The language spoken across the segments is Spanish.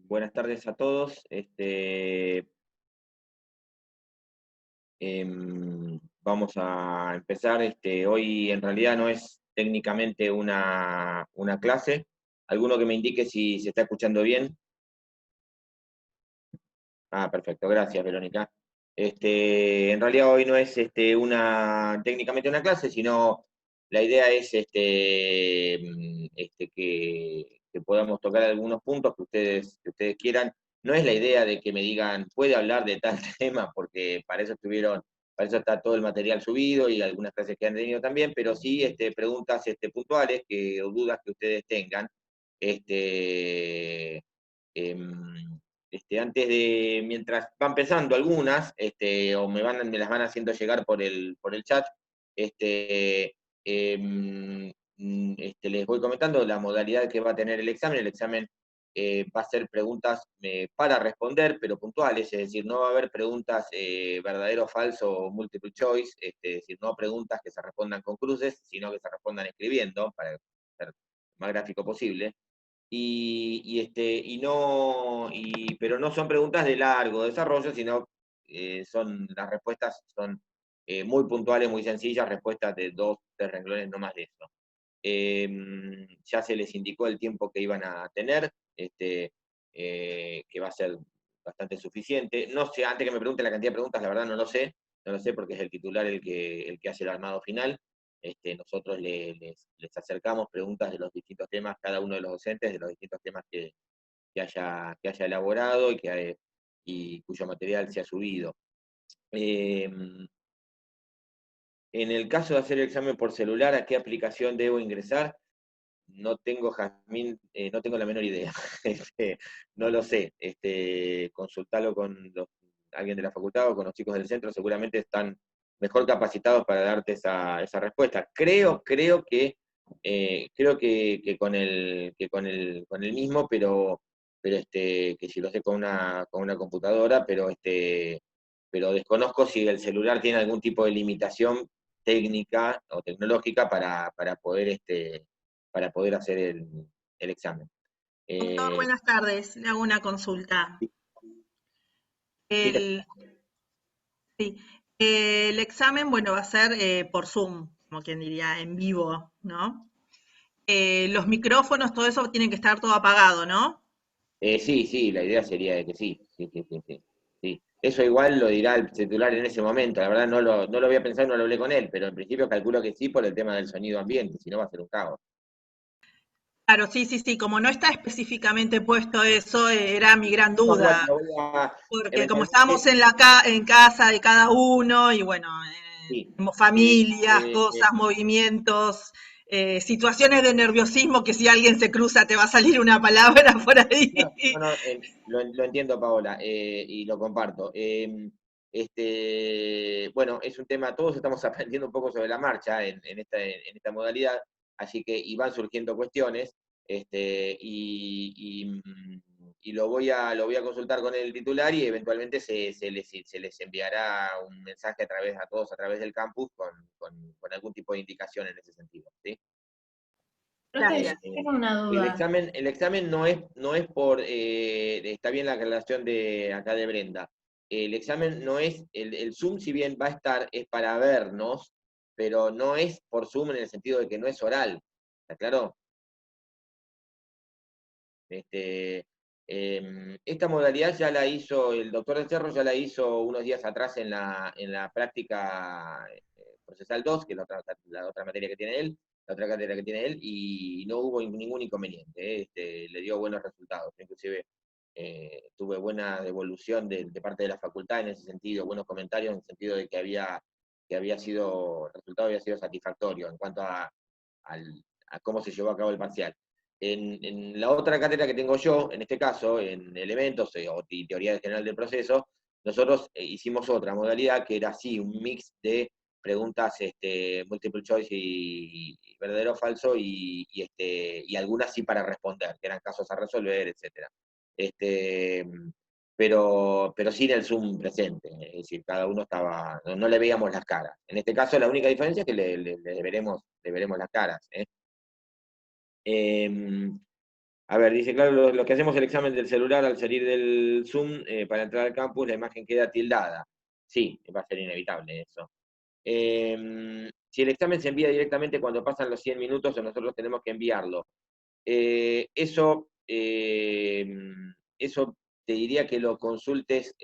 Buenas tardes a todos. Vamos a empezar. Hoy en realidad no es técnicamente una clase. ¿Alguno que me indique si se está escuchando bien? Ah, perfecto. Gracias, Verónica. En realidad hoy no es técnicamente una clase, sino la idea es que podamos tocar algunos puntos que ustedes quieran. No es la idea de que me digan, puede hablar de tal tema, porque para eso está todo el material subido y algunas clases que han tenido también, pero sí preguntas puntuales o dudas que ustedes tengan. Este, em, mientras van empezando algunas, o me las van haciendo llegar por el chat, les voy comentando la modalidad que va a tener el examen. El examen va a ser preguntas para responder, pero puntuales, es decir, no va a haber preguntas verdadero, falso o multiple choice, es decir, no preguntas que se respondan con cruces, sino que se respondan escribiendo, para ser lo más gráfico posible. Pero no son preguntas de largo desarrollo, sino las respuestas son muy puntuales, muy sencillas, respuestas de 2, 3 renglones, no más de eso. Ya se les indicó el tiempo que iban a tener, que va a ser bastante suficiente. No sé, antes que me pregunten la cantidad de preguntas, la verdad no lo sé porque es el titular el que hace el armado final. Nosotros les acercamos preguntas de los distintos temas, cada uno de los docentes, de los distintos temas que haya elaborado y cuyo material se ha subido. En el caso de hacer el examen por celular, ¿a qué aplicación debo ingresar? No tengo, Jazmín, no tengo la menor idea. No lo sé. Consultalo con alguien de la facultad o con los chicos del centro, seguramente están mejor capacitados para darte esa respuesta. Creo que con el mismo, pero que si lo sé con una computadora, pero desconozco si el celular tiene algún tipo de limitación técnica o tecnológica para poder hacer el examen. Doctor, Eh, buenas tardes. Le hago una consulta. sí, El, sí, el examen, bueno, va a ser por Zoom, como quien diría, en vivo, ¿no? Los micrófonos, todo eso tiene que estar todo apagado, ¿no? sí, sí, la idea sería de que sí, sí, sí, sí, sí, sí. Eso igual lo dirá el titular en ese momento, la verdad no lo había pensado y no lo hablé con él, pero en principio calculo que sí por el tema del sonido ambiente, si no va a ser un caos. Claro, sí, sí, sí. Como no está específicamente puesto eso, era mi gran No, igual duda, lo voy a, porque como estamos eventualmente, en casa de cada uno y bueno, sí. tenemos Eh, familias, eh, cosas, movimientos, situaciones de nerviosismo que si alguien se cruza te va a salir una palabra por ahí. No, no, no, lo entiendo, Paola, y lo comparto. Bueno, es un tema, todos estamos aprendiendo un poco sobre la marcha en esta modalidad, así que y van surgiendo cuestiones, y lo voy a consultar con el titular y eventualmente se les enviará un mensaje a todos a través del campus con algún tipo de indicación en ese sentido, ¿sí? Profe, yo Gracias. tengo una El duda. examen, el examen no es está bien la relación de acá de Brenda. El examen no es, el Zoom si bien va a estar, es para vernos, pero no es por Zoom en el sentido de que no es oral. ¿Está claro? Esta modalidad ya la hizo, el doctor del Cerro ya la hizo unos días atrás en la práctica procesal 2, que es la otra materia que tiene él, la otra cátedra que tiene él, y no hubo ningún inconveniente. Le dio buenos resultados. Inclusive tuve buena devolución de parte de la facultad en ese sentido, buenos comentarios en el sentido de el resultado había sido satisfactorio en cuanto a cómo se llevó a cabo el parcial. En la otra cátedra que tengo yo, en este caso, en elementos o teoría general del proceso, nosotros hicimos otra modalidad que era así, un mix de preguntas multiple choice y verdadero o falso, y algunas sí para responder, que eran casos a resolver, etc. Este, pero sin el Zoom presente, es decir, cada uno estaba, no le veíamos las caras. En este caso, la única diferencia es que le veremos las caras. A ver, dice, claro, lo que hacemos el examen del celular al salir del Zoom para entrar al campus, la imagen queda tildada. Sí, va a ser inevitable eso. Si el examen se envía directamente cuando pasan los 100 minutos o nosotros tenemos que enviarlo. Eso te diría que lo consultes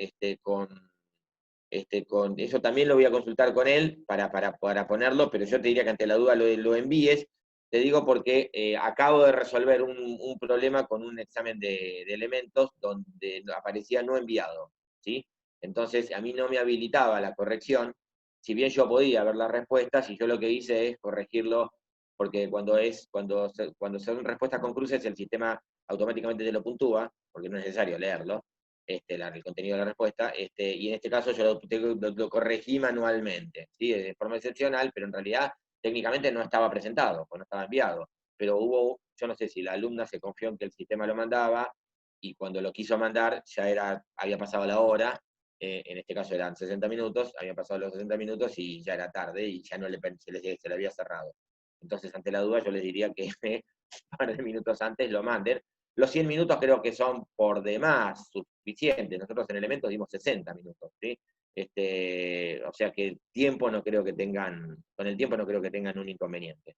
eso también lo voy a consultar con él para ponerlo, pero yo te diría que ante la duda lo envíes. Te digo porque acabo de resolver un problema con un examen de elementos donde aparecía no enviado, ¿sí? Entonces a mí no me habilitaba la corrección, si bien yo podía ver las respuestas, y yo lo que hice es corregirlo, porque cuando son respuestas con cruces, el sistema automáticamente te lo puntúa, porque no es necesario leerlo, el contenido de la respuesta, y en este caso yo lo corregí manualmente, ¿sí? De forma excepcional, pero en realidad técnicamente no estaba presentado, pues no estaba enviado. Pero yo no sé si la alumna se confió en que el sistema lo mandaba, y cuando lo quiso mandar había pasado la hora, en este caso eran 60 minutos, habían pasado los 60 minutos y ya era tarde y ya no se le había cerrado. Entonces, ante la duda, yo les diría que un par de minutos antes lo manden. Los 100 minutos creo que son por demás suficientes. Nosotros en Elementos dimos 60 minutos, ¿sí? O sea que con el tiempo no creo que tengan un inconveniente.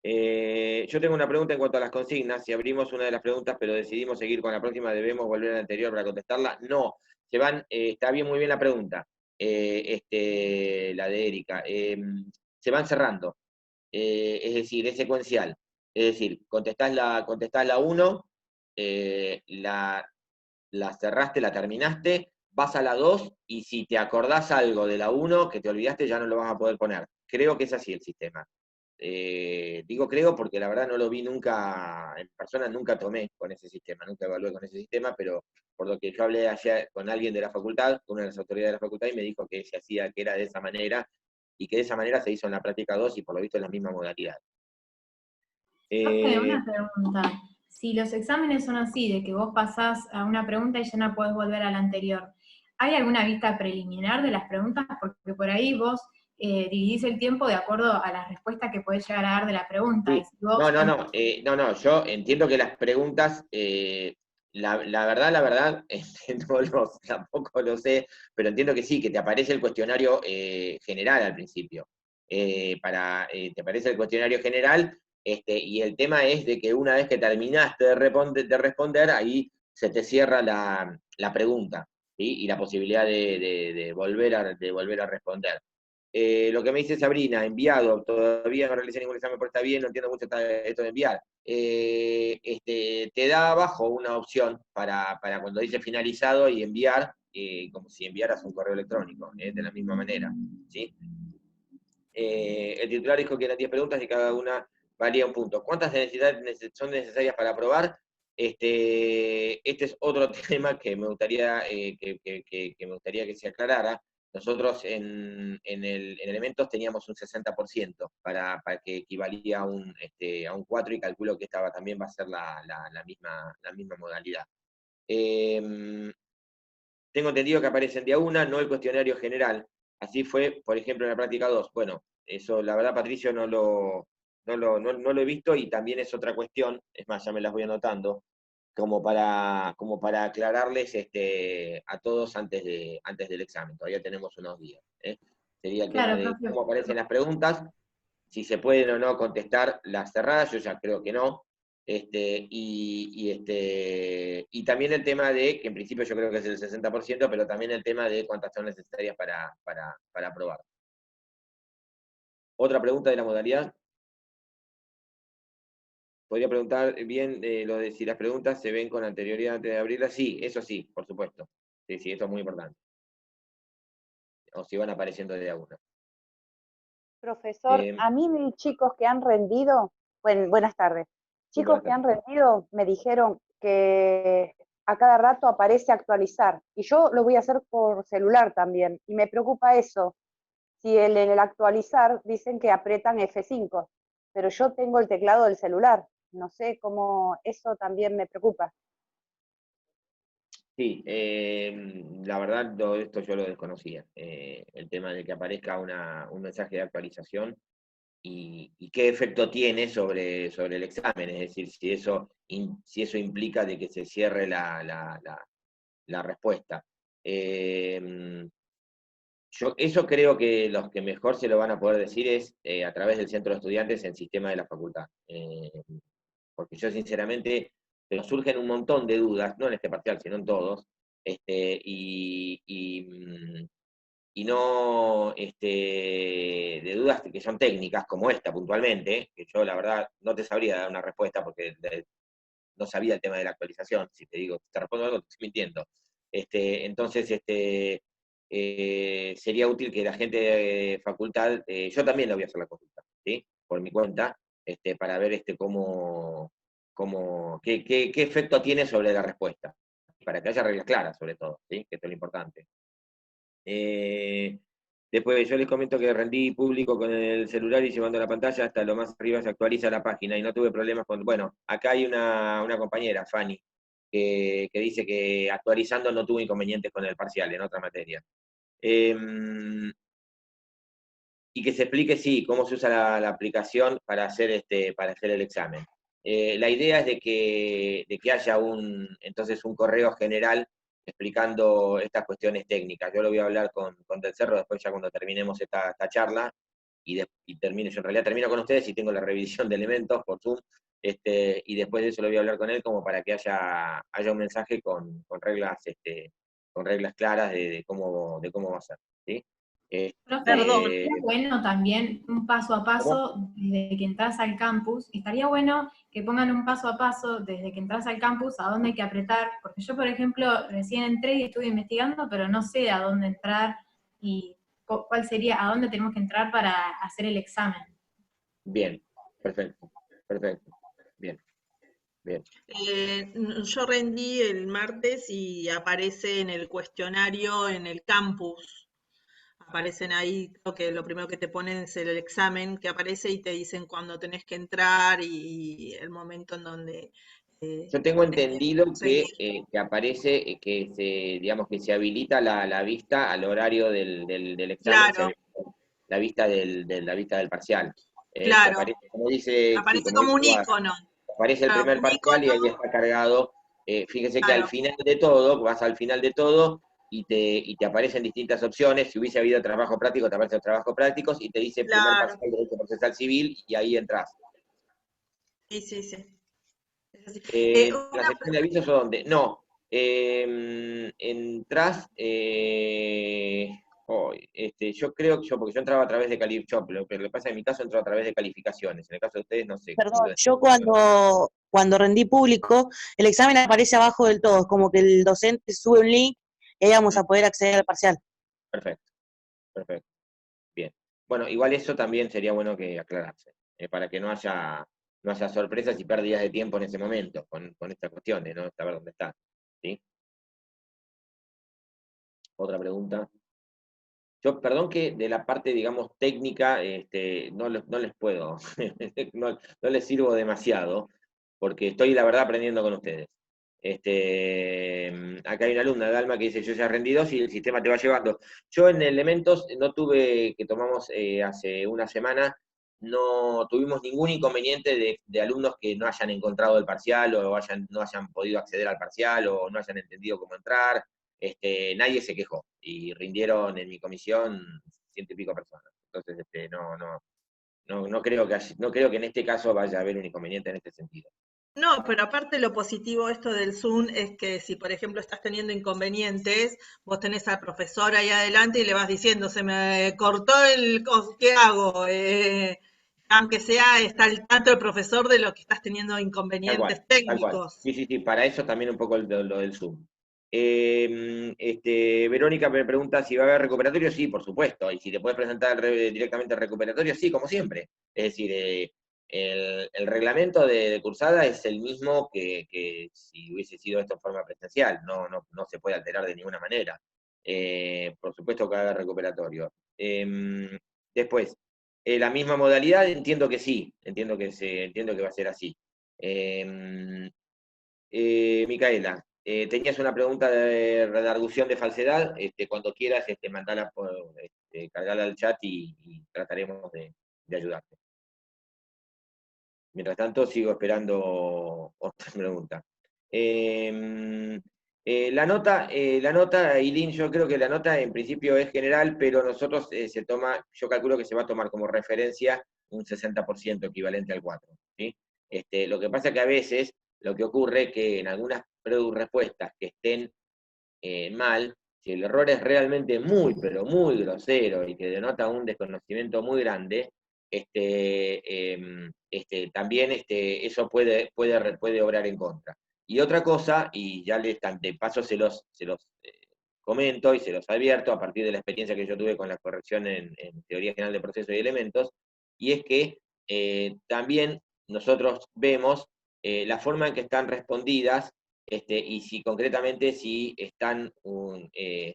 Yo tengo una pregunta en cuanto a las consignas. Si abrimos una de las preguntas, pero decidimos seguir con la próxima, ¿debemos volver a la anterior para contestarla? No, está bien, muy bien la pregunta, la de Erika. Se van cerrando, es decir, es secuencial. Es decir, contestás la 1, la cerraste, la terminaste, vas a la 2 y si te acordás algo de la 1 que te olvidaste ya no lo vas a poder poner. Creo que es así el sistema. Digo creo porque la verdad no lo vi nunca en persona, nunca tomé con ese sistema, nunca evalué con ese sistema, pero por lo que yo hablé ayer con alguien de la facultad, con una de las autoridades de la facultad, y me dijo que se hacía, que era de esa manera, y que de esa manera se hizo en la práctica 2 y por lo visto es la misma modalidad. Profe, una pregunta. Si los exámenes son así, de que vos pasás a una pregunta y ya no podés volver a la anterior, ¿hay alguna vista preliminar de las preguntas? Porque por ahí vos dividís el tiempo de acuerdo a la respuesta que podés llegar a dar de la pregunta. Y Sí. si vos No, yo entiendo que las preguntas, la verdad, tampoco lo sé, pero entiendo que sí, que te aparece el cuestionario general al principio. Te aparece el cuestionario general, y el tema es de que una vez que terminaste de responder, ahí se te cierra la pregunta, ¿sí? Y la posibilidad de volver a responder. Lo que me dice Sabrina, enviado, todavía no realicé ningún examen, pero está bien, no entiendo mucho esto de enviar. Te da abajo una opción para cuando dice finalizado y enviar, como si enviaras un correo electrónico, de la misma manera, ¿sí? El titular dijo que eran 10 preguntas y cada una valía un punto. ¿Cuántas son necesarias para aprobar? Este es otro tema que me gustaría, me gustaría que se aclarara. Nosotros en Elementos teníamos un 60% para que equivalía a un 4 y calculo que esta también va a ser la misma modalidad. Tengo entendido que aparece en día 1, no el cuestionario general. Así fue, por ejemplo, en la práctica 2. Bueno, eso la verdad, Patricio, no lo he visto y también es otra cuestión, es más, ya me las voy anotando, como para aclararles a todos antes del examen. Todavía tenemos unos días. Sería el tema claro, de profe, cómo aparecen las preguntas, si se pueden o no contestar las cerradas, yo ya creo que no. Y también el tema de, que en principio yo creo que es el 60%, pero también el tema de cuántas son necesarias para aprobar. Otra pregunta de la modalidad. Podría preguntar bien lo de si las preguntas se ven con anterioridad antes de abrirlas. Sí, eso sí, por supuesto. Sí, eso es muy importante. O si van apareciendo de a uno. Profesor, a mí chicos que han rendido, buenas tardes, chicos Buenas que han tardes. rendido me dijeron que a cada rato aparece actualizar y yo lo voy a hacer por celular también y me preocupa eso, si en el actualizar dicen que apretan F5, pero yo tengo el teclado del celular, no sé cómo, eso también me preocupa. Sí, la verdad todo esto yo lo desconocía. El tema de que aparezca un mensaje de actualización. y qué efecto tiene sobre el examen, es decir, si eso implica de que se cierre la respuesta. Yo eso creo que los que mejor se lo van a poder decir es a través del centro de estudiantes en sistema de la facultad. Porque yo sinceramente, pero surgen un montón de dudas, no en este parcial, sino en todos, y no de dudas que son técnicas, como esta puntualmente, que yo la verdad no te sabría dar una respuesta porque no sabía el tema de la actualización. Si te digo, te respondo algo, te estoy mintiendo. Entonces, sería útil que la gente de facultad, yo también le voy a hacer la consulta, ¿sí? Por mi cuenta, para ver qué efecto tiene sobre la respuesta, para que haya reglas claras sobre todo, ¿sí? Que esto es lo importante. Después yo les comento que rendí público con el celular y llevando la pantalla hasta lo más arriba se actualiza la página y no tuve problemas con... Bueno, acá hay una compañera, Fanny, que dice que actualizando no tuvo inconvenientes con el parcial en otra materia. Y que se explique, sí, cómo se usa la aplicación para hacer el examen. La idea es de que haya entonces un correo general explicando estas cuestiones técnicas. Yo lo voy a hablar con Del Cerro después ya cuando terminemos esta charla, y termino, yo en realidad termino con ustedes y tengo la revisión de elementos por Zoom, y después de eso lo voy a hablar con él como para que haya un mensaje con reglas claras de cómo va a ser, ¿sí? Profe, Perdón. estaría bueno también un paso a ¿Cómo? paso desde que entras al campus. Estaría bueno que pongan un paso a paso desde que entras al campus a dónde hay que apretar, porque yo, por ejemplo, recién entré y estuve investigando, pero no sé a dónde entrar y cuál sería, a dónde tenemos que entrar para hacer el examen. Bien, perfecto, bien. Yo rendí el martes y aparece en el cuestionario en el campus. Aparecen ahí, creo que lo primero que te ponen es el examen que aparece y te dicen cuándo tenés que entrar y el momento en donde Yo tengo tenés que entendido seguir. que aparece, digamos que se habilita la vista al horario del examen, se Claro, habilita la vista la vista del parcial. Que claro. aparece, como dice, sí, Aparece como como dice un Guas, icono. aparece el Claro, primer un parcial y icono, ahí está cargado. Fíjese que al claro, final de todo, vas al final de todo y te aparecen distintas opciones. Si hubiese habido trabajo práctico, te aparecen los trabajos prácticos y te dice primer claro. parcial, derecho procesal civil, y ahí entras. Sí, sí, sí. Es así. La sección de avisos o dónde? No. Entras. Yo creo que porque yo entraba a través de calificaciones. Lo que pasa en mi caso entró a través de calificaciones. En el caso de ustedes, no sé. Perdón, yo cuando rendí público, el examen aparece abajo del todo, es como que el docente sube un link y ahí vamos a poder acceder al parcial. Perfecto, perfecto. Bien. Bueno, igual eso también sería bueno que aclararse, para que no haya sorpresas y pérdidas de tiempo en ese momento con esta cuestión de no saber dónde está. ¿Sí? Otra pregunta. Yo, perdón que de la parte, digamos, técnica, no les puedo, no les sirvo demasiado, porque estoy, la verdad, aprendiendo con ustedes. Acá hay una alumna de Alma que dice, yo ya rendí 2 y el sistema te va llevando. Yo en Elementos no tuve, que tomamos hace una semana, no tuvimos ningún inconveniente de alumnos que no hayan encontrado el parcial o no hayan podido acceder al parcial o no hayan entendido cómo entrar. Nadie se quejó y rindieron en mi comisión 100 y pico personas. Entonces, no creo que en este caso vaya a haber un inconveniente en este sentido. No, pero aparte lo positivo esto del Zoom es que si, por ejemplo, estás teniendo inconvenientes, vos tenés al profesor ahí adelante y le vas diciendo, se me cortó ¿qué hago? Aunque sea, está al tanto el profesor de lo que estás teniendo Tal cual, inconvenientes tal cual. técnicos. Sí, para eso también un poco lo del Zoom. Verónica me pregunta si va a haber recuperatorio. Sí, por supuesto. Y si te puedes presentar directamente al recuperatorio, sí, como siempre. Es decir, el reglamento de cursada es el mismo que si hubiese sido esto en forma presencial. No se puede alterar de ninguna manera. Por supuesto que va a haber recuperatorio. Después, la misma modalidad, entiendo que sí. Entiendo que va a ser así. Micaela, tenías una pregunta de redargución de falsedad. Cuando quieras, mandala cargala al chat y trataremos de ayudarte. Mientras tanto, sigo esperando otra pregunta. La nota, Eileen, yo creo que la nota en principio es general, pero nosotros yo calculo que se va a tomar como referencia un 60% equivalente al 4. ¿Sí? Lo que pasa es que a veces lo que ocurre es que en algunas respuestas que estén mal, si el error es realmente muy, pero muy grosero y que denota un desconocimiento muy grande, también eso puede obrar en contra. Y otra cosa, y ya de paso se los comento y se los advierto a partir de la experiencia que yo tuve con la corrección en teoría general de procesos y elementos, y es que también nosotros vemos la forma en que están respondidas y si están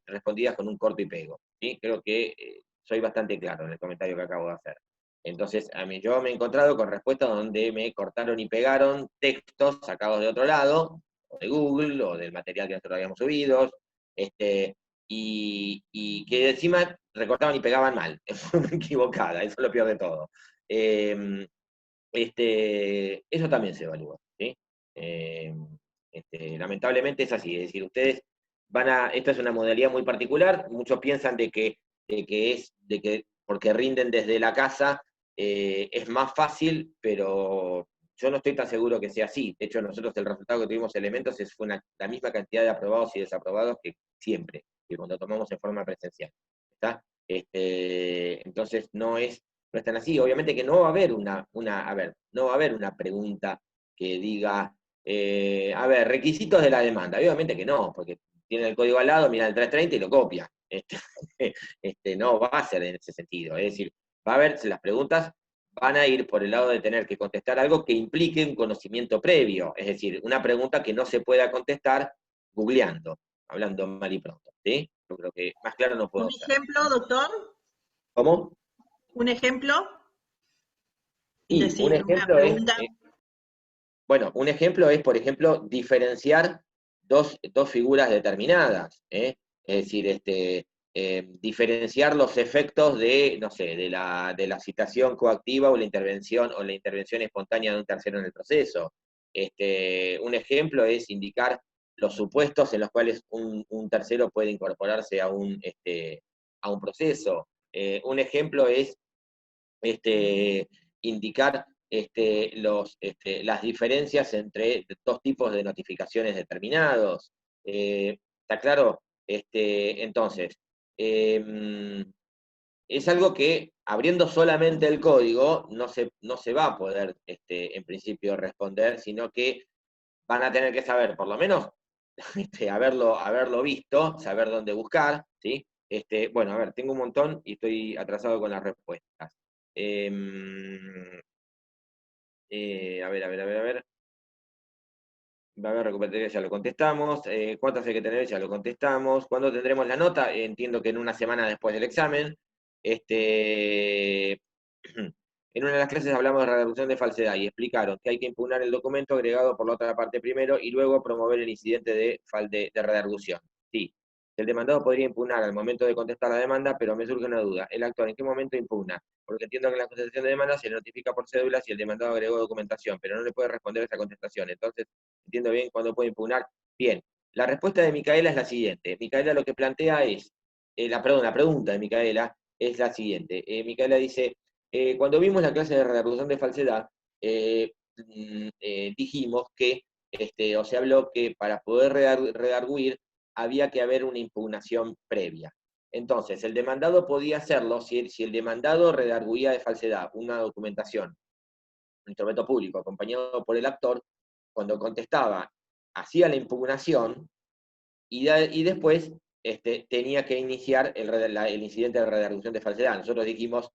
respondidas con un corto y pego. ¿Sí? Creo que soy bastante claro en el comentario que acabo de hacer. Entonces, yo me he encontrado con respuestas donde me cortaron y pegaron textos sacados de otro lado, o de Google, o del material que nosotros habíamos subido, y que encima recortaban y pegaban mal, de forma equivocada, eso es lo peor de todo. Eso también se evalúa, ¿sí? Lamentablemente es así, es decir, ustedes esta es una modalidad muy particular, muchos piensan de que porque rinden desde la casa es más fácil, pero yo no estoy tan seguro que sea así. De hecho, nosotros el resultado que tuvimos elementos fue la misma cantidad de aprobados y desaprobados que siempre, que cuando tomamos en forma presencial. ¿Está? Entonces no es tan así. Obviamente que no va a haber no va a haber una pregunta que diga, requisitos de la demanda. Obviamente que no, porque tiene el código al lado, mira el 330 y lo copia. No va a ser en ese sentido. Es decir, va a haber, las preguntas van a ir por el lado de tener que contestar algo que implique un conocimiento previo. Es decir, una pregunta que no se pueda contestar googleando, hablando mal y pronto. ¿Sí? Yo creo que más claro no puedo ¿Un ser. ejemplo, doctor? ¿Cómo? ¿Un ejemplo? Y un Decir, una ejemplo pregunta. un ejemplo es, por ejemplo, diferenciar dos figuras determinadas. Es decir, diferenciar los efectos de, no sé, de la citación coactiva o la intervención espontánea de un tercero en el proceso. Un ejemplo es indicar los supuestos en los cuales un tercero puede incorporarse a un proceso. Un ejemplo es indicar las diferencias entre dos tipos de notificaciones determinados. ¿Está claro? Entonces, es algo que abriendo solamente el código no se va a poder, en principio, responder, sino que van a tener que saber, por lo menos, haberlo visto, saber dónde buscar, ¿sí? Bueno, a ver, tengo un montón y estoy atrasado con las respuestas. A ver. Va a haber recuperatorias, ya lo contestamos. ¿Cuántas hay que tener? Ya lo contestamos. ¿Cuándo tendremos la nota? Entiendo que en una semana después del examen. En una de las clases hablamos de reducción de falsedad y explicaron que hay que impugnar el documento agregado por la otra parte primero y luego promover el incidente de redargución. Sí, el demandado podría impugnar al momento de contestar la demanda, pero me surge una duda. ¿El actor en qué momento impugna? Porque entiendo que en la contestación de demanda se le notifica por cédula si el demandado agregó documentación, pero no le puede responder esa contestación. Entonces, entiendo bien cuándo puede impugnar. Bien, la respuesta de Micaela es la siguiente. Micaela lo que plantea es, la pregunta de Micaela es la siguiente. Micaela dice, cuando vimos la clase de redargución de falsedad, dijimos que, o se habló que para poder redarguir había que haber una impugnación previa. Entonces, el demandado podía hacerlo si el demandado redarguía de falsedad una documentación, un instrumento público acompañado por el actor, cuando contestaba, hacía la impugnación y después tenía que iniciar el incidente de redargución de falsedad. Nosotros dijimos,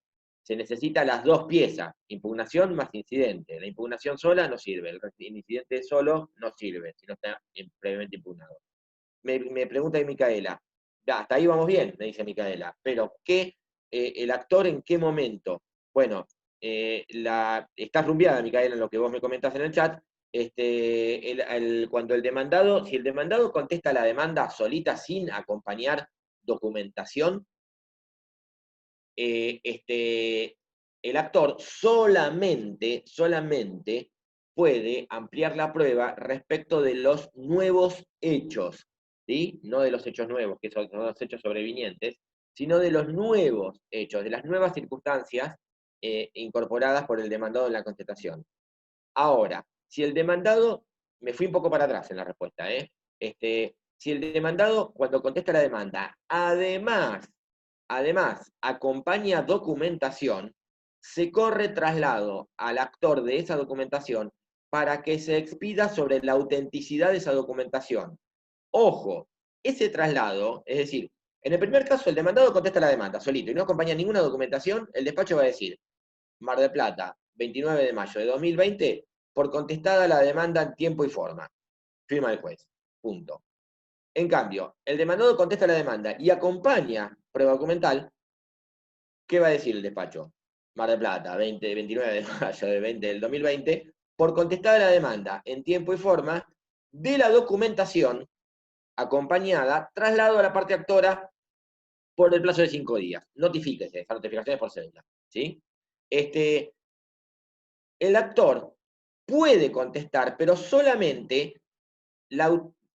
se necesitan las dos piezas, impugnación más incidente. La impugnación sola no sirve, el incidente solo no sirve, si no está previamente impugnado. Me pregunta Micaela, ya, hasta ahí vamos bien, me dice Micaela, pero el actor en qué momento? Bueno, está rumbeada Micaela en lo que vos me comentás en el chat, cuando si el demandado contesta la demanda solita sin acompañar documentación, el actor solamente puede ampliar la prueba respecto de los nuevos hechos, ¿sí? No de los hechos nuevos, que son los hechos sobrevinientes, sino de los nuevos hechos, de las nuevas circunstancias incorporadas por el demandado en la contestación. Ahora, si el demandado, me fui un poco para atrás en la respuesta, si el demandado, cuando contesta la demanda, además, acompaña documentación, se corre traslado al actor de esa documentación para que se expida sobre la autenticidad de esa documentación. Ojo, ese traslado, es decir, en el primer caso el demandado contesta la demanda solito y no acompaña ninguna documentación, el despacho va a decir, Mar del Plata, 29 de mayo de 2020, por contestada la demanda en tiempo y forma. Firma el juez. Punto. En cambio, el demandado contesta la demanda y acompaña prueba documental, ¿qué va a decir el despacho? Mar del Plata, 29 de mayo del 2020, por contestada la demanda en tiempo y forma de la documentación acompañada, traslado a la parte actora por el plazo de 5 días. Notifíquese, esa notificación es por cédula. ¿Sí? El actor puede contestar, pero solamente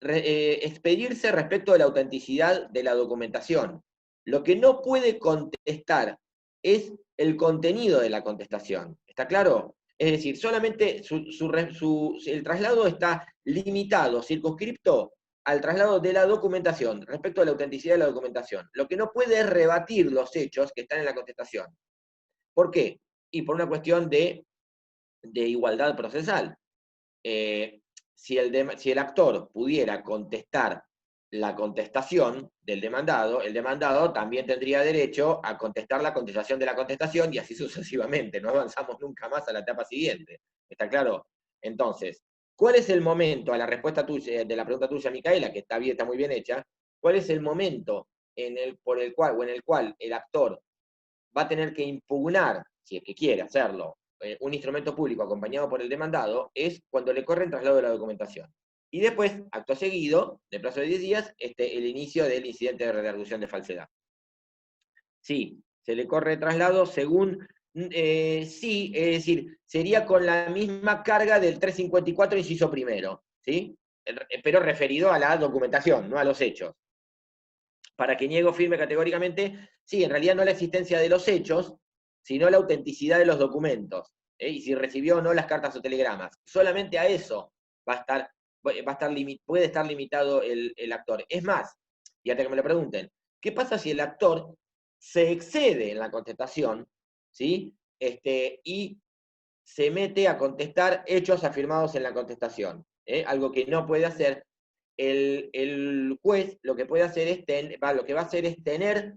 expedirse respecto de la autenticidad de la documentación. Lo que no puede contestar es el contenido de la contestación. ¿Está claro? Es decir, solamente el traslado está limitado, circunscripto al traslado de la documentación, respecto a la autenticidad de la documentación. Lo que no puede es rebatir los hechos que están en la contestación. ¿Por qué? Y por una cuestión de igualdad procesal. Si el actor pudiera contestar la contestación del demandado, el demandado también tendría derecho a contestar la contestación de la contestación y así sucesivamente. No avanzamos nunca más a la etapa siguiente. ¿Está claro? Entonces, ¿cuál es el momento, a la respuesta tuya, de la pregunta tuya, Micaela, que está muy bien hecha, cuál es el momento en el cual el actor va a tener que impugnar, si es que quiere hacerlo, un instrumento público acompañado por el demandado, es cuando le corre el traslado de la documentación. Y después, acto seguido, de plazo de 10 días, el inicio del incidente de redargución de falsedad. Sí, se le corre traslado según, sí, es decir, sería con la misma carga del 354 inciso primero, ¿sí? Pero referido a la documentación, no a los hechos. Para que niego firme categóricamente, sí, en realidad no la existencia de los hechos, sino la autenticidad de los documentos, y si recibió o no las cartas o telegramas. Solamente a eso puede estar limitado el actor. Es más, y hasta que me lo pregunten, ¿qué pasa si el actor se excede en la contestación, ¿sí? Y se mete a contestar hechos afirmados en la contestación? Algo que no puede hacer. El juez lo que puede hacer lo que va a hacer es tener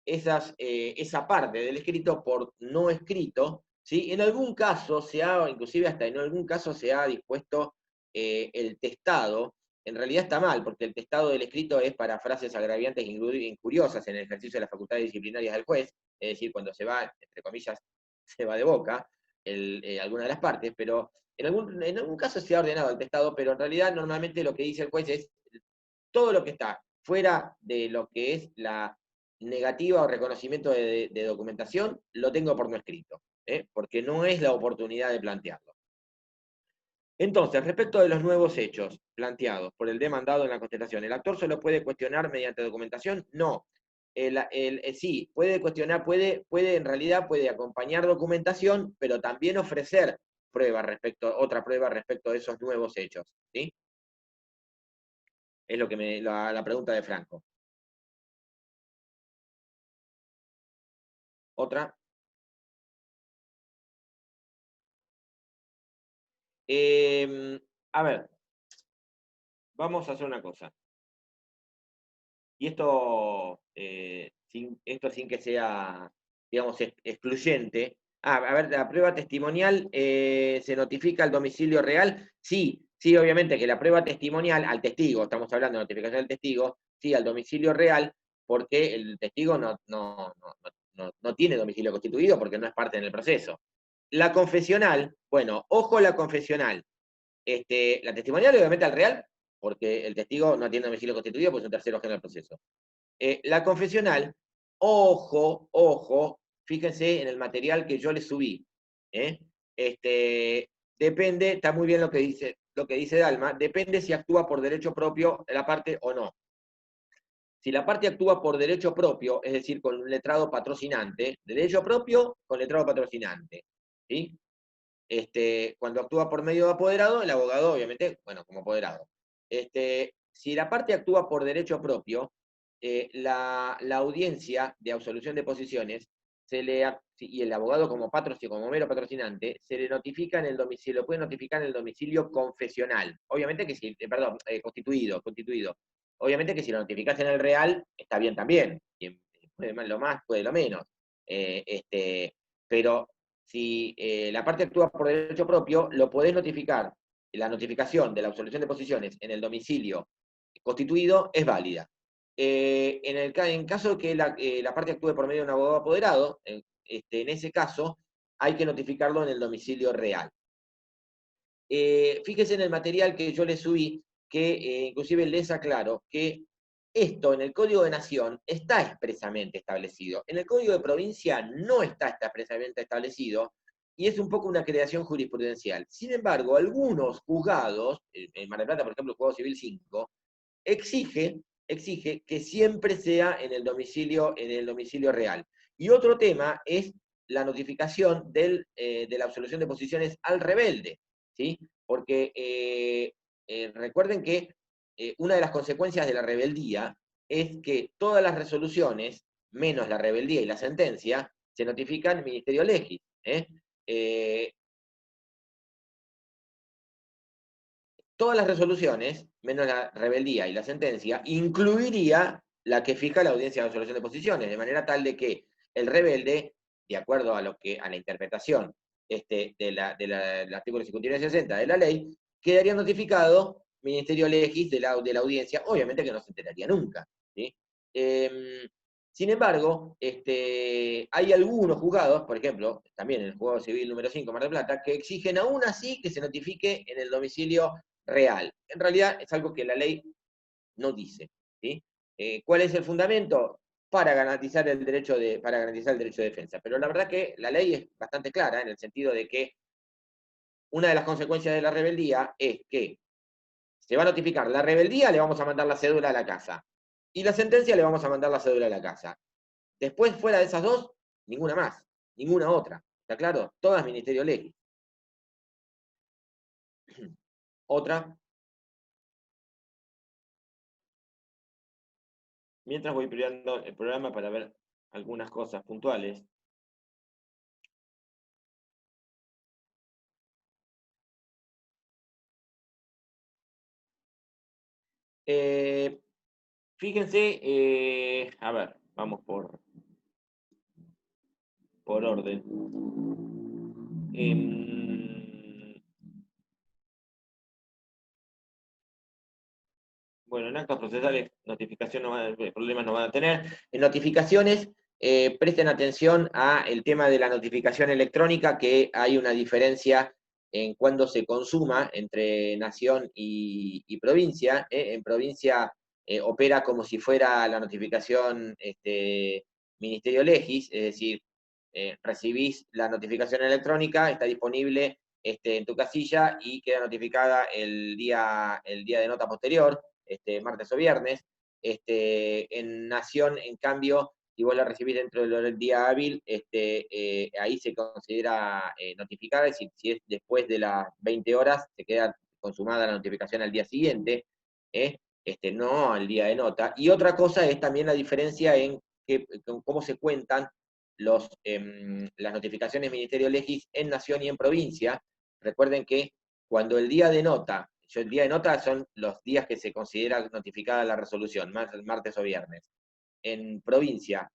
esa parte del escrito por no escrito, ¿sí? En algún caso inclusive hasta en algún caso se ha dispuesto el testado. En realidad está mal, porque el testado del escrito es para frases agraviantes e injuriosas en el ejercicio de las facultades disciplinarias del juez, es decir, cuando se va, entre comillas, se va de boca alguna de las partes, pero en algún caso se ha ordenado el testado, pero en realidad normalmente lo que dice el juez es todo lo que está fuera de lo que es la negativa o reconocimiento de documentación, lo tengo por no escrito, porque no es la oportunidad de plantearlo. Entonces, respecto de los nuevos hechos planteados por el demandado en la contestación, ¿el actor solo puede cuestionar mediante documentación? No. Sí, puede cuestionar, en realidad puede acompañar documentación, pero también ofrecer otra prueba respecto de esos nuevos hechos, ¿sí? Es lo que la pregunta de Franco. ¿Otra? A ver, vamos a hacer una cosa. Y esto sin que sea, digamos, excluyente. A ver, la prueba testimonial, ¿se notifica el domicilio real? Sí, obviamente que la prueba testimonial al testigo, estamos hablando de notificación del testigo, sí, al domicilio real, porque el testigo no tiene domicilio constituido porque no es parte en el proceso. La confesional, bueno, ojo la confesional. La testimonial obviamente al real, porque el testigo no tiene domicilio constituido, pues es un tercero ajeno al proceso. La confesional, ojo, fíjense en el material que yo les subí. Depende, está muy bien lo que dice Dalma, depende si actúa por derecho propio la parte o no. Si la parte actúa por derecho propio, es decir, con un letrado patrocinante, derecho propio con letrado patrocinante, ¿sí? Cuando actúa por medio de apoderado, el abogado, obviamente, bueno, como apoderado. Si la parte actúa por derecho propio, la audiencia de absolución de posiciones y el abogado como como mero patrocinante, se le notifica en el domicilio, puede notificar en el domicilio confesional. Obviamente que si, perdón, constituido. Obviamente que si lo notificas en el real, está bien también. Quien puede lo más, puede lo menos. Pero si la parte actúa por derecho propio, lo podés notificar. La notificación de la absolución de posiciones en el domicilio constituido es válida. En caso de que la parte actúe por medio de un abogado apoderado, en ese caso hay que notificarlo en el domicilio real. Fíjese en el material que yo les subí, que inclusive les aclaro que esto en el Código de Nación está expresamente establecido. En el Código de Provincia no está expresamente establecido, y es un poco una creación jurisprudencial. Sin embargo, algunos juzgados, en Mar del Plata, por ejemplo, el Juzgado Civil 5, exige que siempre sea en el domicilio real. Y otro tema es la notificación de la absolución de posiciones al rebelde, ¿sí? Porque recuerden que una de las consecuencias de la rebeldía es que todas las resoluciones, menos la rebeldía y la sentencia, se notifican al Ministerio Legis. Todas las resoluciones, menos la rebeldía y la sentencia, incluiría la que fija la audiencia de resolución de posiciones, de manera tal de que el rebelde, de acuerdo a la interpretación del artículo 59 y 60 de la ley, quedaría notificado Ministerio Legis de la audiencia, obviamente que no se enteraría nunca. ¿Sí? Sin embargo, hay algunos juzgados, por ejemplo, también en el Juzgado Civil número 5, Mar del Plata, que exigen aún así que se notifique en el domicilio real. En realidad es algo que la ley no dice. ¿Sí? ¿Cuál es el fundamento? Para garantizar el derecho de defensa. Pero la verdad que la ley es bastante clara en el sentido de que una de las consecuencias de la rebeldía es que se va a notificar la rebeldía, le vamos a mandar la cédula a la casa. Y la sentencia le vamos a mandar la cédula a la casa. Después, fuera de esas dos, ninguna más, ninguna otra. ¿Está claro? Todas Ministerio Legis. Otra. Mientras voy creando el programa para ver algunas cosas puntuales. Fíjense, a ver, vamos por orden. Bueno, en actos procesales, problemas no van a tener. En notificaciones, presten atención al tema de la notificación electrónica, que hay una diferencia en cuando se consuma entre nación y provincia. En provincia opera como si fuera la notificación Ministerio Legis, es decir, recibís la notificación electrónica, está disponible en tu casilla y queda notificada el día de nota posterior, martes o viernes. En Nación, en cambio, si vos la recibís dentro del día hábil, ahí se considera notificada, y si es después de las 20 horas, se queda consumada la notificación al día siguiente, no al día de nota. Y otra cosa es también la diferencia en cómo se cuentan las notificaciones Ministerio Legis en Nación y en provincia. Recuerden que cuando el día de nota son los días que se considera notificada la resolución, martes o viernes. En provincia,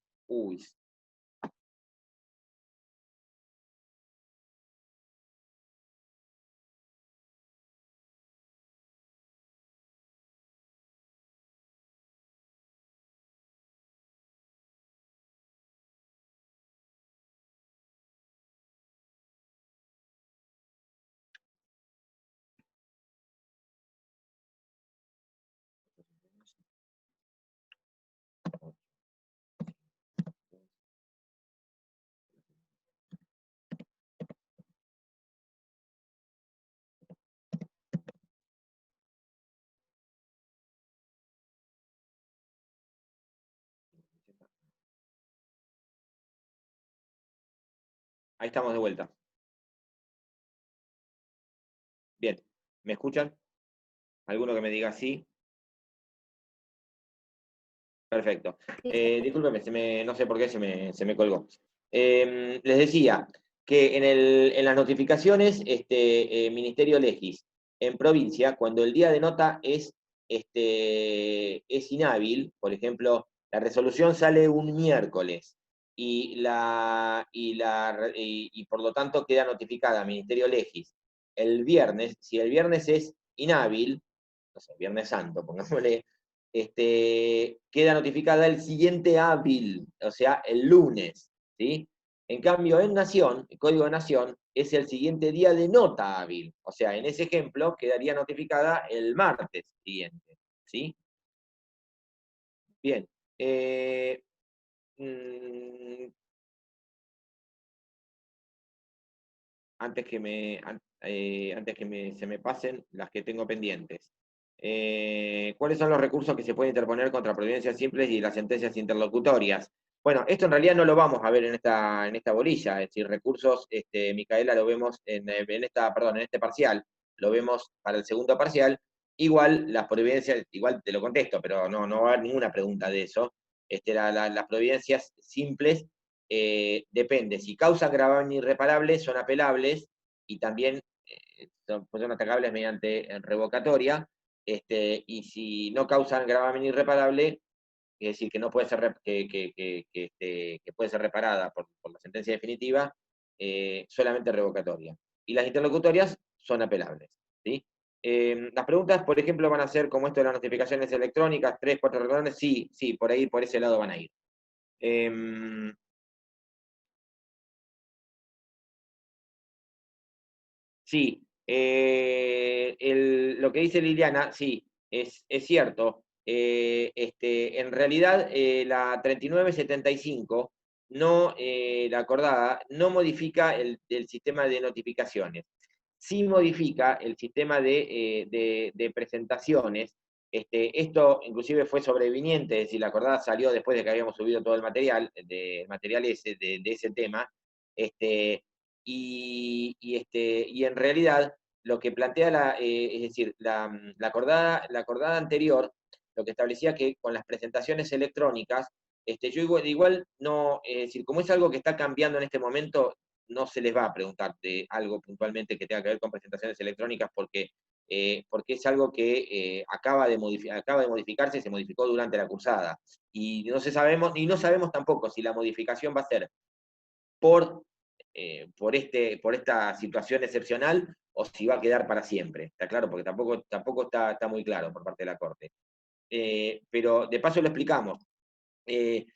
Ahí estamos de vuelta. Bien, ¿me escuchan? ¿Alguno que me diga sí? Perfecto. Discúlpeme, no sé por qué se me colgó. Les decía que en las notificaciones, Ministerio Legis, en provincia, cuando el día de nota es inhábil, por ejemplo, la resolución sale un miércoles y por lo tanto queda notificada a Ministerio Legis el viernes, si el viernes es inhábil, no sé, Viernes Santo, pongámosle, queda notificada el siguiente hábil, o sea, el lunes, ¿sí? En cambio, en Nación, el Código de Nación, es el siguiente día de nota hábil, o sea, en ese ejemplo quedaría notificada el martes siguiente, ¿sí? Bien. Mm, antes que se me pasen las que tengo pendientes. ¿Cuáles son los recursos que se pueden interponer contra providencias simples y las sentencias interlocutorias? Bueno, esto en realidad no lo vamos a ver en esta bolilla, es decir, recursos, Micaela, lo vemos en este parcial, lo vemos para el segundo parcial. Igual las providencias, igual te lo contesto, pero no va a haber ninguna pregunta de eso. Las providencias simples depende, si causan gravamen irreparable, son apelables y también son atacables mediante revocatoria, y si no causan gravamen irreparable, es decir, que no puede ser, que puede ser reparada por la sentencia definitiva, solamente revocatoria. Y las interlocutorias son apelables, ¿sí? Las preguntas, por ejemplo, van a ser como esto de las notificaciones electrónicas, 3, 4 reuniones, sí, por ahí, por ese lado van a ir. Sí, lo que dice Liliana, sí, es cierto. En realidad, la 3975, la acordada, no modifica el sistema de notificaciones. Sí modifica el sistema de presentaciones. Esto inclusive fue sobreviniente, es decir, la acordada salió después de que habíamos subido todo el material, de ese tema. Y en realidad lo que plantea es decir, la acordada anterior, lo que establecía que con las presentaciones electrónicas, yo igual no, es decir, como es algo que está cambiando en este momento, no se les va a preguntar de algo puntualmente que tenga que ver con presentaciones electrónicas porque es algo que acaba de modificarse y se modificó durante la cursada. Y no sabemos tampoco si la modificación va a ser por esta situación excepcional o si va a quedar para siempre. ¿Está claro? Porque tampoco está muy claro por parte de la Corte. Pero de paso lo explicamos. El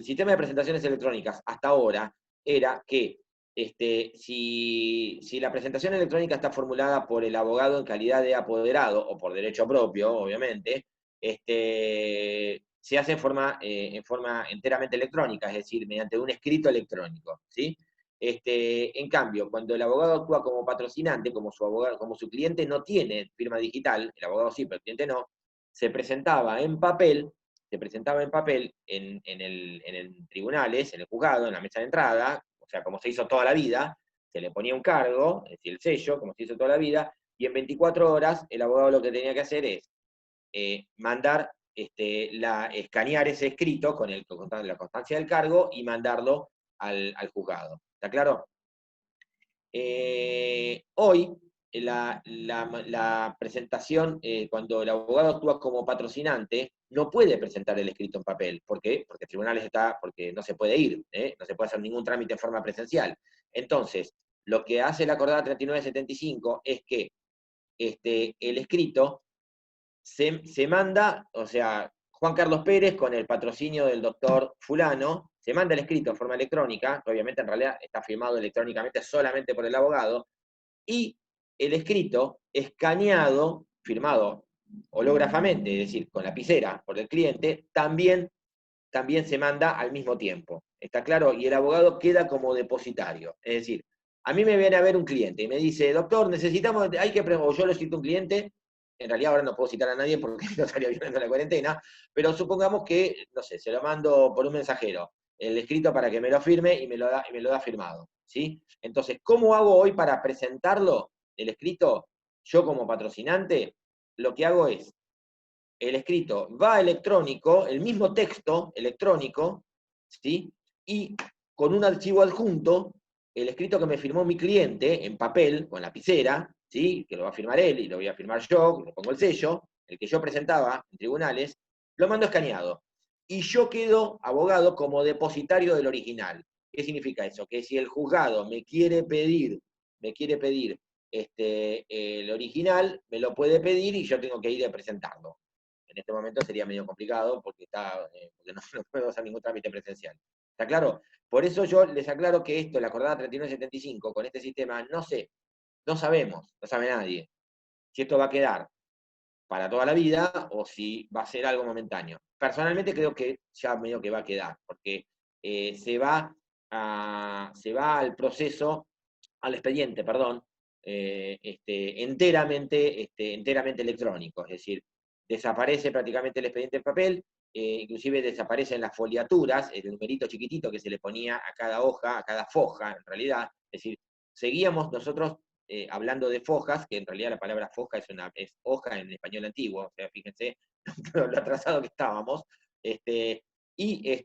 sistema de presentaciones electrónicas hasta ahora era que si la presentación electrónica está formulada por el abogado en calidad de apoderado o por derecho propio, obviamente, se hace en forma enteramente electrónica, es decir, mediante un escrito electrónico, ¿sí? En cambio, cuando el abogado actúa como patrocinante, como su cliente no tiene firma digital, el abogado sí, pero el cliente no, se presentaba en papel en tribunales, en el juzgado, en la mesa de entrada, o sea, como se hizo toda la vida, se le ponía un cargo, es decir, el sello, como se hizo toda la vida, y en 24 horas el abogado lo que tenía que hacer es escanear ese escrito con la constancia del cargo y mandarlo al juzgado. ¿Está claro? Hoy, la presentación, cuando el abogado actúa como patrocinante, no puede presentar el escrito en papel. ¿Por qué? Porque tribunales porque no se puede ir, no se puede hacer ningún trámite en forma presencial. Entonces, lo que hace la acordada 3975 es que el escrito se manda, o sea, Juan Carlos Pérez con el patrocinio del doctor fulano, se manda el escrito en forma electrónica, que obviamente en realidad está firmado electrónicamente solamente por el abogado, y el escrito escaneado, firmado hológrafamente, es decir, con lapicera por el cliente, también se manda al mismo tiempo. ¿Está claro? Y el abogado queda como depositario. Es decir, a mí me viene a ver un cliente y me dice, doctor, necesitamos, o yo le cito un cliente, en realidad ahora no puedo citar a nadie porque no estaría violando la cuarentena, pero supongamos que, no sé, se lo mando por un mensajero. el escrito para que me lo firme y me lo da firmado, ¿sí? Entonces, ¿cómo hago hoy para presentarlo, el escrito? Yo como patrocinante, lo que hago es, el escrito va electrónico, el mismo texto electrónico, ¿sí? Y con un archivo adjunto, el escrito que me firmó mi cliente en papel, con lapicera, ¿sí? Que lo va a firmar él y lo voy a firmar yo, le pongo el sello, el que yo presentaba en tribunales, lo mando escaneado. Y yo quedo abogado como depositario del original. ¿Qué significa eso? Que si el juzgado me quiere pedir el original, me lo puede pedir y yo tengo que ir a presentarlo. En este momento sería medio complicado porque no puedo hacer ningún trámite presencial. ¿Está claro? Por eso yo les aclaro que esto, la acordada 3975, con este sistema, no sé, no sabemos, no sabe nadie, si esto va a quedar para toda la vida o si va a ser algo momentáneo. Personalmente creo que ya medio que va a quedar, porque se va al proceso, al expediente, perdón, enteramente electrónico, es decir, desaparece prácticamente el expediente en papel, inclusive desaparecen las foliaturas, el numerito chiquitito que se le ponía a cada hoja, a cada foja, en realidad, es decir, seguíamos nosotros hablando de fojas, que en realidad la palabra foja es hoja en español antiguo, o sea, fíjense lo atrasado que estábamos, y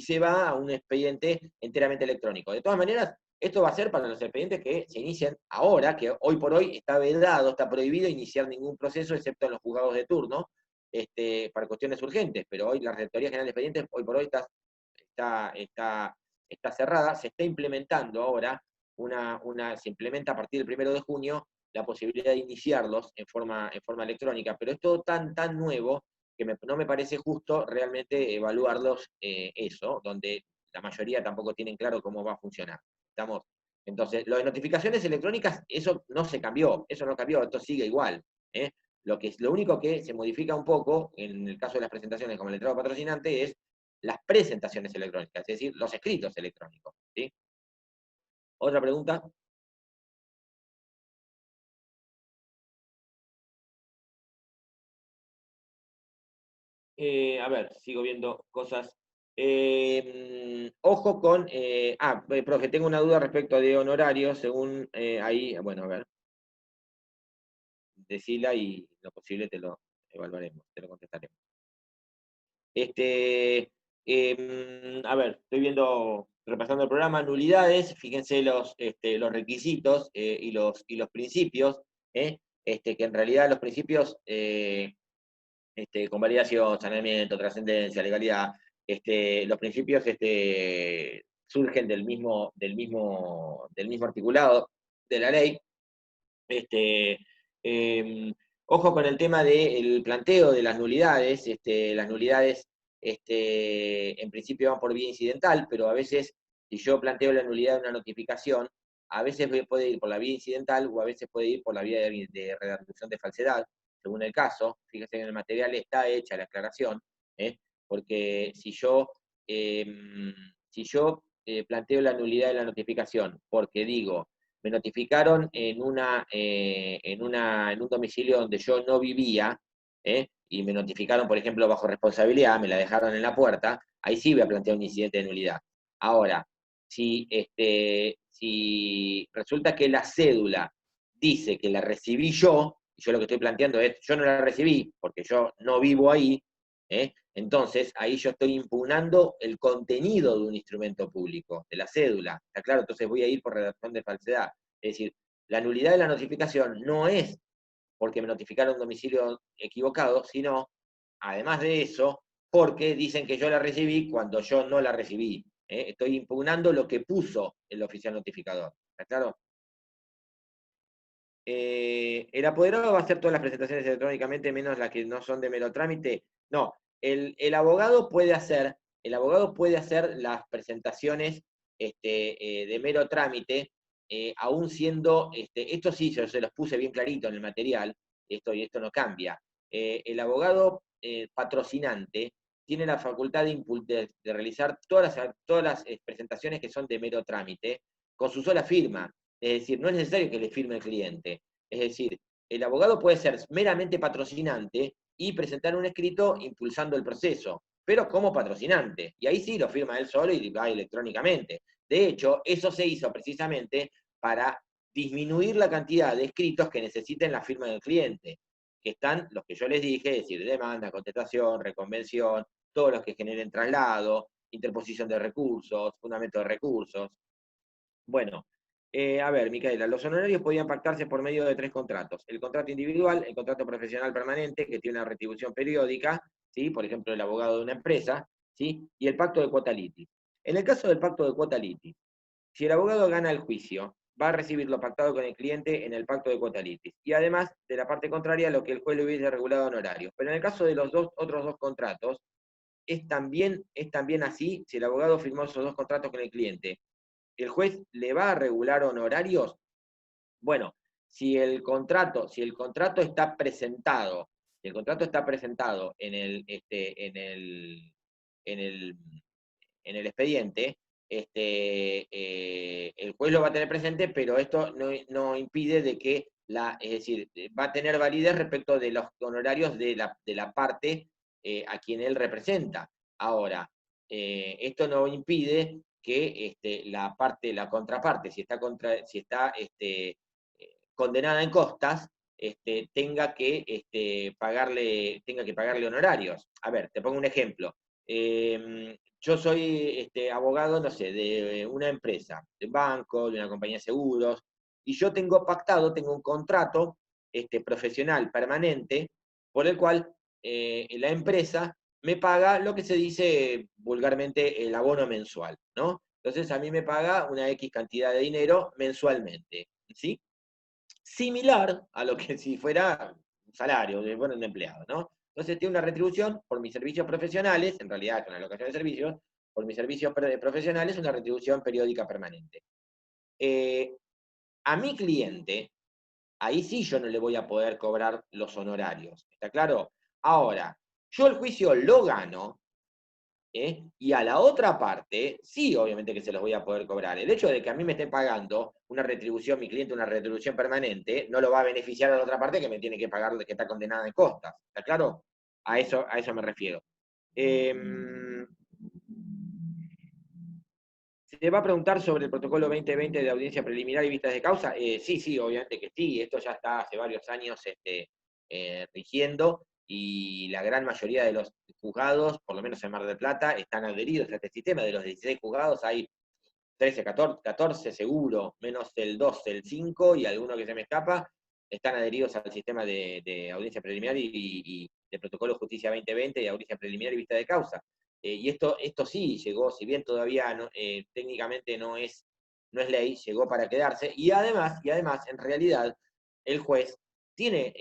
se va a un expediente enteramente electrónico. De todas maneras, esto va a ser para los expedientes que se inician ahora, que hoy por hoy está vedado, está prohibido iniciar ningún proceso, excepto en los juzgados de turno, para cuestiones urgentes, pero hoy la Rectoría General de Expedientes, hoy por hoy está cerrada, se está implementando ahora, se implementa a partir del 1 de junio la posibilidad de iniciarlos en forma electrónica, pero es todo tan nuevo que no me parece justo realmente evaluarlos eso, donde la mayoría tampoco tienen claro cómo va a funcionar. ¿Estamos? Entonces, lo de notificaciones electrónicas, eso no se cambió, eso no cambió, esto sigue igual. Lo único que se modifica un poco, en el caso de las presentaciones como el letrado patrocinante, es las presentaciones electrónicas, es decir, los escritos electrónicos. ¿Sí? ¿Otra pregunta? A ver, sigo viendo cosas. Ojo con... profe, tengo una duda respecto de honorarios, según ahí, bueno, a ver. Decila y lo posible te lo evaluaremos, te lo contestaremos. A ver, estoy viendo, repasando el programa, nulidades, fíjense los requisitos y los principios, que en realidad los principios convalidación, saneamiento, trascendencia, legalidad, los principios surgen del mismo articulado de la ley. Ojo con el tema del planteo de las nulidades. Las nulidades en principio van por vía incidental, pero a veces, si yo planteo la nulidad de una notificación, a veces puede ir por la vía incidental o a veces puede ir por la vía de redargución de falsedad, según el caso. Fíjense que en el material está hecha la aclaración, porque si yo planteo la nulidad de la notificación porque digo, me notificaron en un domicilio donde yo no vivía, y me notificaron, por ejemplo, bajo responsabilidad, me la dejaron en la puerta, ahí sí voy a plantear un incidente de nulidad. Ahora, si resulta que la cédula dice que la recibí yo, y yo lo que estoy planteando es, yo no la recibí, porque yo no vivo ahí, entonces ahí yo estoy impugnando el contenido de un instrumento público, de la cédula, ¿está claro? Entonces voy a ir por redacción de falsedad. Es decir, la nulidad de la notificación no es porque me notificaron un domicilio equivocado, sino, además de eso, porque dicen que yo la recibí cuando yo no la recibí. Estoy impugnando lo que puso el oficial notificador. ¿Está claro? ¿El apoderado va a hacer todas las presentaciones electrónicamente, menos las que no son de mero trámite? No, el abogado puede hacer las presentaciones de mero trámite, aún siendo, esto sí, yo se los puse bien clarito en el material, y esto no cambia. El abogado patrocinante tiene la facultad de realizar todas las presentaciones que son de mero trámite, con su sola firma. Es decir, no es necesario que le firme el cliente. Es decir, el abogado puede ser meramente patrocinante y presentar un escrito impulsando el proceso. pero como patrocinante. Y ahí sí lo firma él solo y va electrónicamente. De hecho, eso se hizo precisamente para disminuir la cantidad de escritos que necesiten la firma del cliente, que están los que yo les dije, es decir, demanda, contestación, reconvención, todos los que generen traslado, interposición de recursos, fundamento de recursos. Bueno, a ver, Micaela, los honorarios podían pactarse por medio de 3 contratos. El contrato individual, el contrato profesional permanente, que tiene una retribución periódica, ¿sí? Por ejemplo, el abogado de una empresa, ¿sí? Y el pacto de cuota litis. En el caso del pacto de cuota litis, si el abogado gana el juicio, va a recibir lo pactado con el cliente en el pacto de cuota litis. Y además, de la parte contraria, lo que el juez le hubiese regulado honorarios. Pero en el caso de los otros dos contratos, es también así, si el abogado firmó esos 2 contratos con el cliente, ¿el juez le va a regular honorarios? Bueno, si el contrato está presentado, en el expediente, el juez lo va a tener presente, pero esto no impide de que es decir, va a tener validez respecto de los honorarios de la parte a quien él representa. Ahora, esto no impide que la contraparte, si está condenada en costas, tenga que pagarle honorarios. A ver, te pongo un ejemplo. Yo soy abogado, no sé, de una empresa, de un banco, de una compañía de seguros, y yo tengo un contrato profesional permanente, por el cual la empresa me paga lo que se dice vulgarmente el abono mensual, ¿no? Entonces a mí me paga una X cantidad de dinero mensualmente, ¿sí? Similar a lo que si fuera un salario de un empleado, ¿no? Entonces tiene una retribución por mis servicios profesionales, en realidad es una alocación de servicios, por mis servicios profesionales, una retribución periódica permanente. A mi cliente, ahí sí yo no le voy a poder cobrar los honorarios, ¿está claro? Ahora, yo el juicio lo gano, y a la otra parte, sí, obviamente que se los voy a poder cobrar. El hecho de que a mí me esté pagando una retribución, mi cliente una retribución permanente, no lo va a beneficiar a la otra parte que me tiene que pagar, que está condenada en costas. ¿Está claro? A eso me refiero. Se va a preguntar sobre el protocolo 2020 de audiencia preliminar y vistas de causa. Sí, obviamente que sí. Esto ya está hace varios años rigiendo, y la gran mayoría de los juzgados, por lo menos en Mar del Plata, están adheridos a este sistema. De los 16 juzgados hay 13, 14 seguro, menos el 2, el 5 y alguno que se me escapa, están adheridos al sistema de audiencia preliminar y de protocolo justicia 2020 y audiencia preliminar y vista de causa. Y esto sí llegó, si bien todavía técnicamente no es ley, llegó para quedarse, y además, en realidad, el juez tiene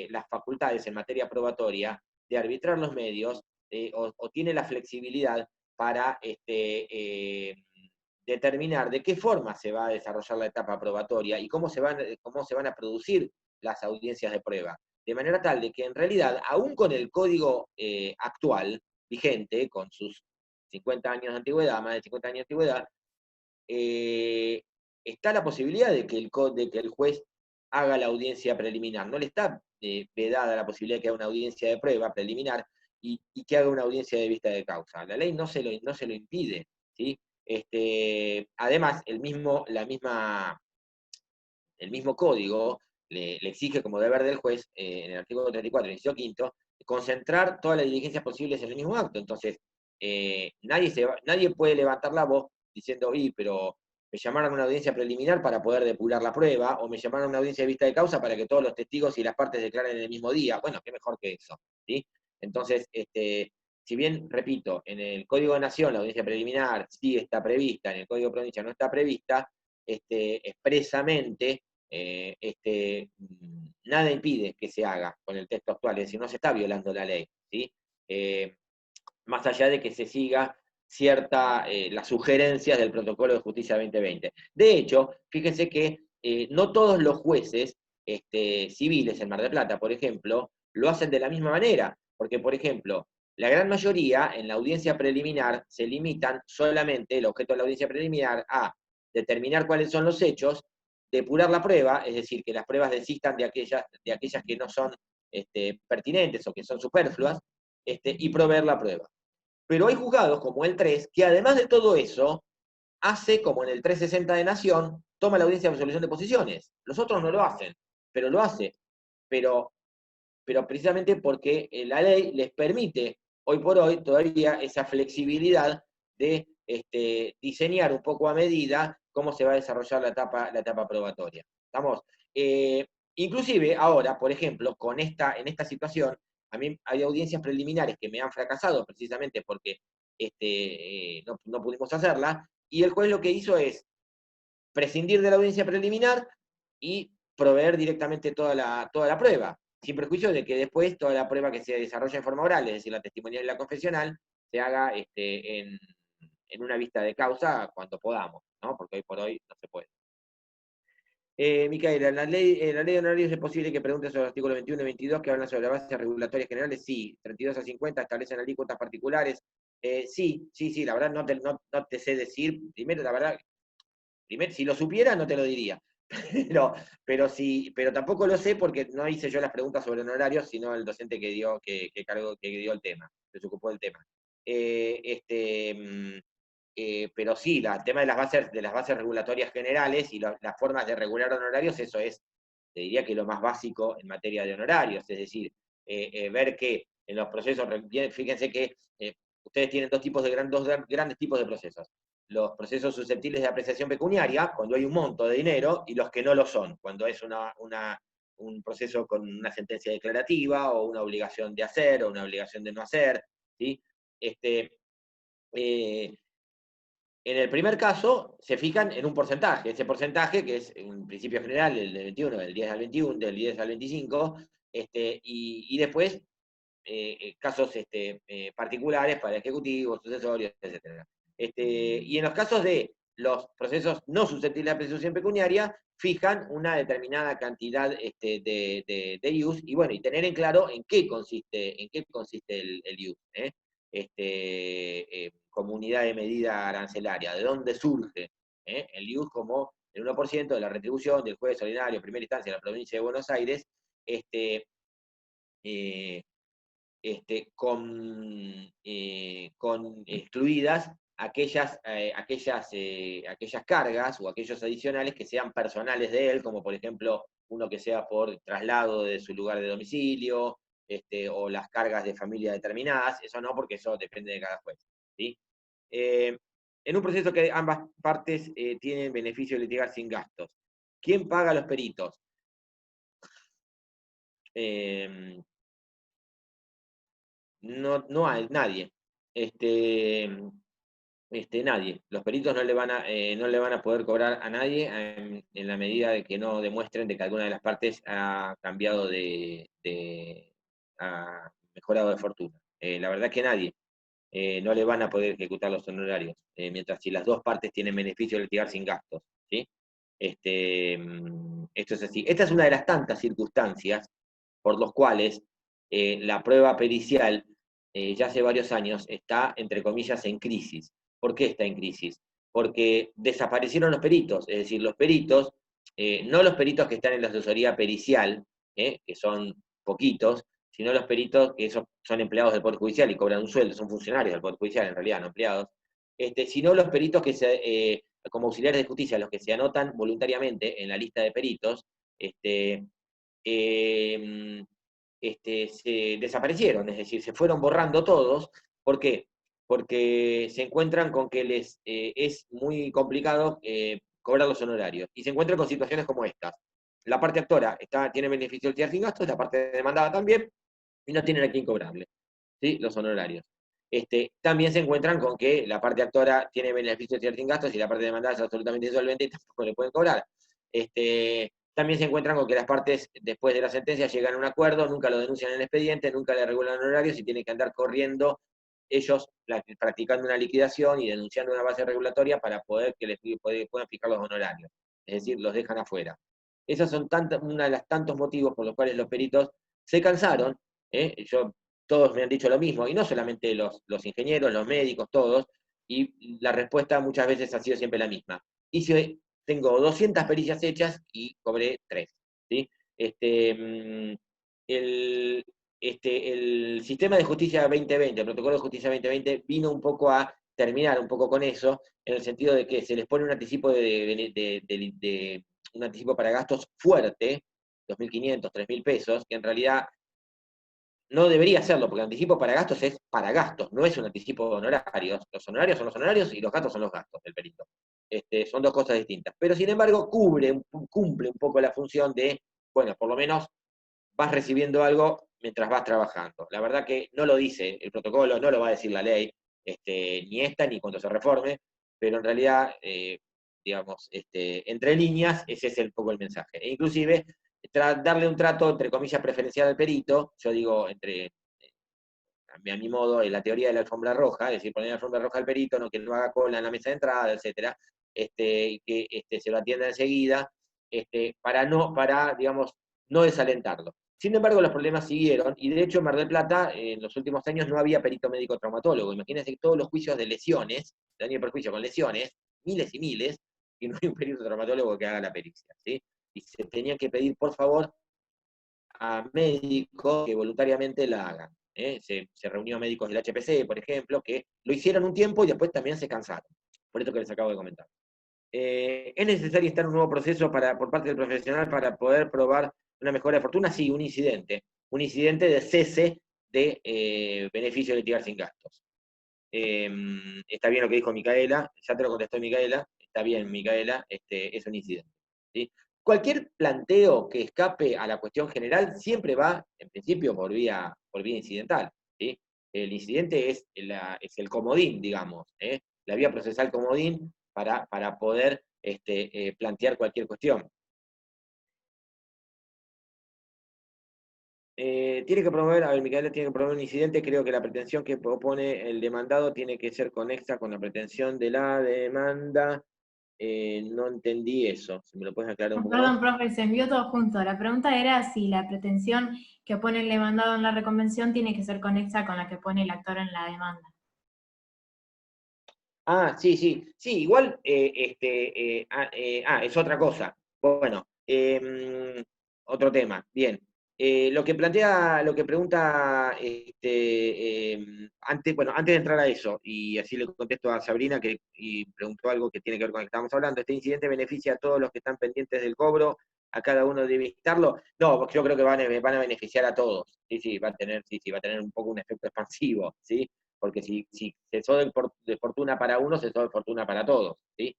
las facultades en materia probatoria de arbitrar los medios, o tiene la flexibilidad para determinar de qué forma se va a desarrollar la etapa probatoria y cómo se van a producir las audiencias de prueba. De manera tal de que en realidad, aún con el código actual, vigente, con sus 50 años de antigüedad, más de 50 años de antigüedad, está la posibilidad de que el juez haga la audiencia preliminar. No le está vedada la posibilidad de que haga una audiencia de prueba preliminar y que haga una audiencia de vista de causa. La ley no se lo impide, ¿sí? Además, el mismo código le exige como deber del juez, en el artículo 34, inciso quinto, concentrar todas las diligencias posibles en el mismo acto. Entonces, nadie puede levantar la voz diciendo, pero me llamaron a una audiencia preliminar para poder depurar la prueba, o me llamaron a una audiencia de vista de causa para que todos los testigos y las partes declaren en el mismo día. Bueno, qué mejor que eso, ¿sí? Entonces, si bien, repito, en el Código de Nación la audiencia preliminar sí está prevista, en el Código de Provincia no está prevista, expresamente, nada impide que se haga con el texto actual, es decir, no se está violando la ley, ¿sí? Más allá de que se siga las sugerencias del protocolo de justicia 2020. De hecho, fíjense que no todos los jueces civiles en Mar del Plata, por ejemplo, lo hacen de la misma manera, porque, por ejemplo, la gran mayoría en la audiencia preliminar se limitan solamente, el objeto de la audiencia preliminar, a determinar cuáles son los hechos, depurar la prueba, es decir, que las pruebas desistan de aquellas que no son pertinentes o que son superfluas, y proveer la prueba. Pero hay juzgados, como el 3, que además de todo eso, hace como en el 360 de Nación, toma la audiencia de resolución de posiciones. Los otros no lo hacen, pero lo hace. Pero precisamente porque la ley les permite, hoy por hoy, todavía esa flexibilidad de diseñar un poco a medida cómo se va a desarrollar la etapa probatoria. ¿Estamos? Inclusive ahora, por ejemplo, en esta situación, a mí hay audiencias preliminares que me han fracasado precisamente porque no pudimos hacerla, y el juez lo que hizo es prescindir de la audiencia preliminar y proveer directamente toda la prueba, sin perjuicio de que después toda la prueba que se desarrolla en forma oral, es decir, la testimonial y la confesional, se haga en una vista de causa cuando podamos, ¿no? Porque hoy por hoy no se puede. Micaela, la ley de honorarios es posible que pregunte sobre el artículo 21 y 22 que hablan sobre bases regulatorias generales. Sí, 32 a 50 establecen alícuotas particulares. Sí, la verdad no te sé decir. Primero, la verdad, si lo supiera no te lo diría. Pero tampoco lo sé porque no hice yo las preguntas sobre honorarios, sino el docente que dio el tema, que se ocupó del tema. Pero sí, el tema de las bases regulatorias generales y las formas de regular honorarios, eso es, te diría que lo más básico en materia de honorarios, es decir, ver que en los procesos, fíjense que ustedes tienen dos grandes tipos de procesos. Los procesos susceptibles de apreciación pecuniaria, cuando hay un monto de dinero, y los que no lo son, cuando es un proceso con una sentencia declarativa, o una obligación de hacer, o una obligación de no hacer, ¿sí? En el primer caso, se fijan en un porcentaje. Ese porcentaje, que es un principio general, el del 21, del 10 al 21, del 10 al 25, y después casos particulares para ejecutivos, sucesorios, etc. Y en los casos de los procesos no susceptibles de apreciación pecuniaria, fijan una determinada cantidad de IUS, y bueno, y tener en claro en qué consiste el IUS, como unidad de medida arancelaria, de dónde surge el IUS como el 1% de la retribución del juez ordinario, primera instancia de la provincia de Buenos Aires, con excluidas aquellas cargas o aquellos adicionales que sean personales de él, como por ejemplo uno que sea por traslado de su lugar de domicilio, o las cargas de familia determinadas. Eso no, porque eso depende de cada juez, ¿sí? En un proceso que ambas partes tienen beneficio de litigar sin gastos, ¿quién paga los peritos? No hay nadie. Nadie. Los peritos no le van a poder cobrar a nadie en la medida de que no demuestren de que alguna de las partes ha cambiado ha mejorado de fortuna. La verdad que nadie. No le van a poder ejecutar los honorarios, mientras si las dos partes tienen beneficio de litigar sin gastos, ¿sí? Esto es así. Esta es una de las tantas circunstancias por los cuales la prueba pericial ya hace varios años está, entre comillas, en crisis. ¿Por qué está en crisis? Porque desaparecieron los peritos, es decir, los peritos, no los peritos que están en la asesoría pericial, que son poquitos, sino los peritos que son empleados del Poder Judicial y cobran un sueldo, son funcionarios del Poder Judicial, en realidad, no empleados, sino los peritos como auxiliares de justicia, los que se anotan voluntariamente en la lista de peritos, se desaparecieron, es decir, se fueron borrando todos. ¿Por qué? Porque se encuentran con que les es muy complicado cobrar los honorarios, y se encuentran con situaciones como estas. La parte actora tiene beneficio del tirar sin gastos, la parte demandada también, y no tienen a quién cobrarle, ¿sí? Los honorarios. También se encuentran con que la parte actora tiene beneficio del tirar sin gastos y la parte demandada es absolutamente insolvente y tampoco le pueden cobrar. También se encuentran con que las partes, después de la sentencia, llegan a un acuerdo, nunca lo denuncian en el expediente, nunca le regulan honorarios y tienen que andar corriendo ellos practicando una liquidación y denunciando una base regulatoria para poder que les puedan fijar los honorarios. Es decir, los dejan afuera. Esos son uno de los tantos motivos por los cuales los peritos se cansaron. Todos me han dicho lo mismo, y no solamente los ingenieros, los médicos, todos, y la respuesta muchas veces ha sido siempre la misma. Tengo 200 pericias hechas y cobré 3. ¿Sí? el sistema de justicia 2020, el protocolo de justicia 2020, vino un poco a terminar un poco con eso, en el sentido de que se les pone un anticipo un anticipo para gastos fuerte, 2.500, 3.000 pesos, que en realidad no debería hacerlo, porque el anticipo para gastos es para gastos, no es un anticipo de honorarios. Los honorarios son los honorarios y los gastos son los gastos del perito. Son dos cosas distintas. Pero sin embargo, cumple un poco la función de, bueno, por lo menos vas recibiendo algo mientras vas trabajando. La verdad que no lo dice el protocolo, no lo va a decir la ley, ni esta ni cuando se reforme, pero en realidad, digamos, entre líneas, ese es un poco el mensaje. E inclusive, darle un trato, entre comillas, preferencial al perito, yo digo, a mi modo, en la teoría de la alfombra roja, es decir, poner la alfombra roja al perito, no que no haga cola en la mesa de entrada, etcétera, que se lo atienda enseguida, para, digamos, no desalentarlo. Sin embargo, los problemas siguieron, y de hecho en Mar del Plata, en los últimos años no había perito médico traumatólogo. Imagínense que todos los juicios de lesiones, daño y perjuicio con lesiones, miles y miles, y no hay un perito traumatólogo que haga la pericia, ¿sí? Y se tenían que pedir, por favor, a médicos que voluntariamente la hagan. Se reunió médicos del HPC, por ejemplo, que lo hicieron un tiempo y después también se cansaron. Por esto que les acabo de comentar. ¿Es necesario estar en un nuevo proceso por parte del profesional para poder probar una mejora de fortuna? Sí, un incidente. Un incidente de cese de beneficio de litigar sin gastos. Está bien lo que dijo Micaela, ya te lo contestó Micaela, está bien Micaela, es un incidente. ¿Sí? Cualquier planteo que escape a la cuestión general siempre va, en principio, por vía incidental. ¿Sí? El incidente es el comodín, digamos, la vía procesal comodín para poder plantear cualquier cuestión. Tiene que promover, a ver, Micaela tiene que promover un incidente, creo que la pretensión que propone el demandado tiene que ser conexa con la pretensión de la demanda. No entendí eso, si me lo puedes aclarar un poco Perdón, más. profe, se envió todo junto. La pregunta era si la pretensión que pone el demandado en la reconvención tiene que ser conexa con la que pone el actor en la demanda. Ah, sí, igual, es otra cosa. Bueno, otro tema, bien. Lo que pregunta, antes de entrar a eso, y así le contesto a Sabrina, y preguntó algo que tiene que ver con lo que estábamos hablando, ¿este incidente beneficia a todos los que están pendientes del cobro? ¿A cada uno debe visitarlo? No, yo creo que van a beneficiar a todos. Sí, va a tener un poco un efecto expansivo, ¿sí? Porque si se soy de fortuna para uno, se soy de fortuna para todos, ¿sí?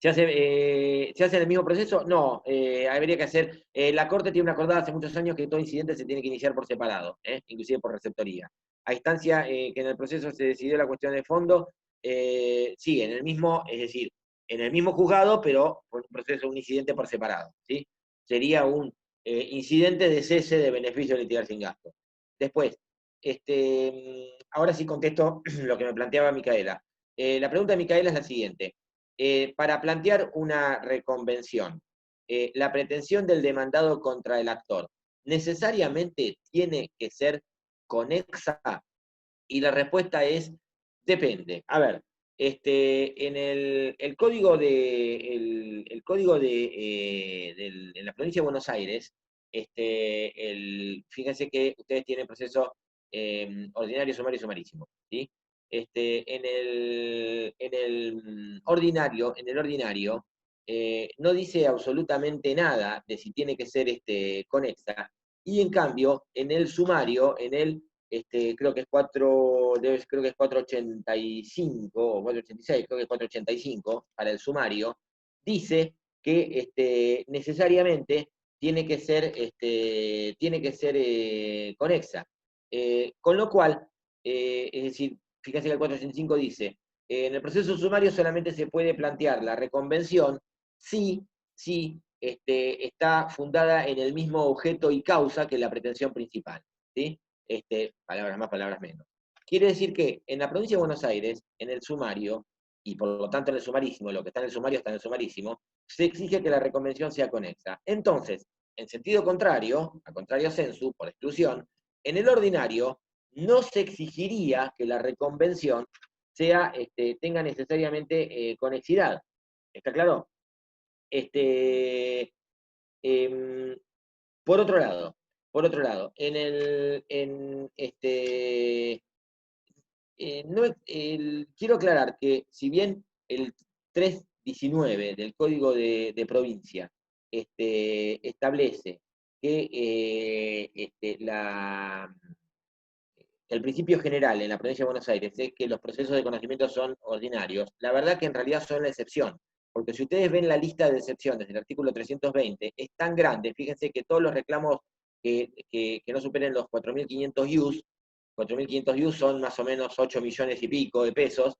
¿Se hace en el mismo proceso? No, habría que hacer, la Corte tiene una acordada hace muchos años que todo incidente se tiene que iniciar por separado, inclusive por receptoría. A instancia que en el proceso se decidió la cuestión de fondo, sí, en el mismo, es decir, en el mismo juzgado, pero por un proceso, un incidente por separado, ¿sí? Sería un incidente de cese de beneficio de litigar sin gasto. Después, ahora sí contesto lo que me planteaba Micaela. La pregunta de Micaela es la siguiente. Para plantear una reconvención, la pretensión del demandado contra el actor, ¿necesariamente tiene que ser conexa? Y la respuesta es, depende. A ver, en el código en la provincia de Buenos Aires, fíjense que ustedes tienen proceso ordinario, sumario y sumarísimo, ¿sí? En el ordinario, no dice absolutamente nada de si tiene que ser conexa, y en cambio, en el sumario, creo que es 485 o 486, creo que es 485 para el sumario, dice que necesariamente tiene que ser conexa. Con lo cual, es decir, fíjense que el 485 dice, en el proceso sumario solamente se puede plantear la reconvención si está fundada en el mismo objeto y causa que la pretensión principal, ¿sí? Palabras más, palabras menos. Quiere decir que en la provincia de Buenos Aires, en el sumario, y por lo tanto en el sumarísimo, lo que está en el sumario está en el sumarísimo, se exige que la reconvención sea conexa. Entonces, en sentido contrario, a contrario sensu, por exclusión, en el ordinario no se exigiría que la reconvención tenga necesariamente conexidad. ¿Está claro? Por otro lado, Por otro lado, quiero aclarar que si bien el 319 del Código de Provincia establece que el principio general en la provincia de Buenos Aires es que los procesos de conocimiento son ordinarios, la verdad que en realidad son la excepción, porque si ustedes ven la lista de excepciones del artículo 320, es tan grande, fíjense que todos los reclamos que no superen los 4.500 IUs, 4.500 IUs son más o menos 8 millones y pico de pesos,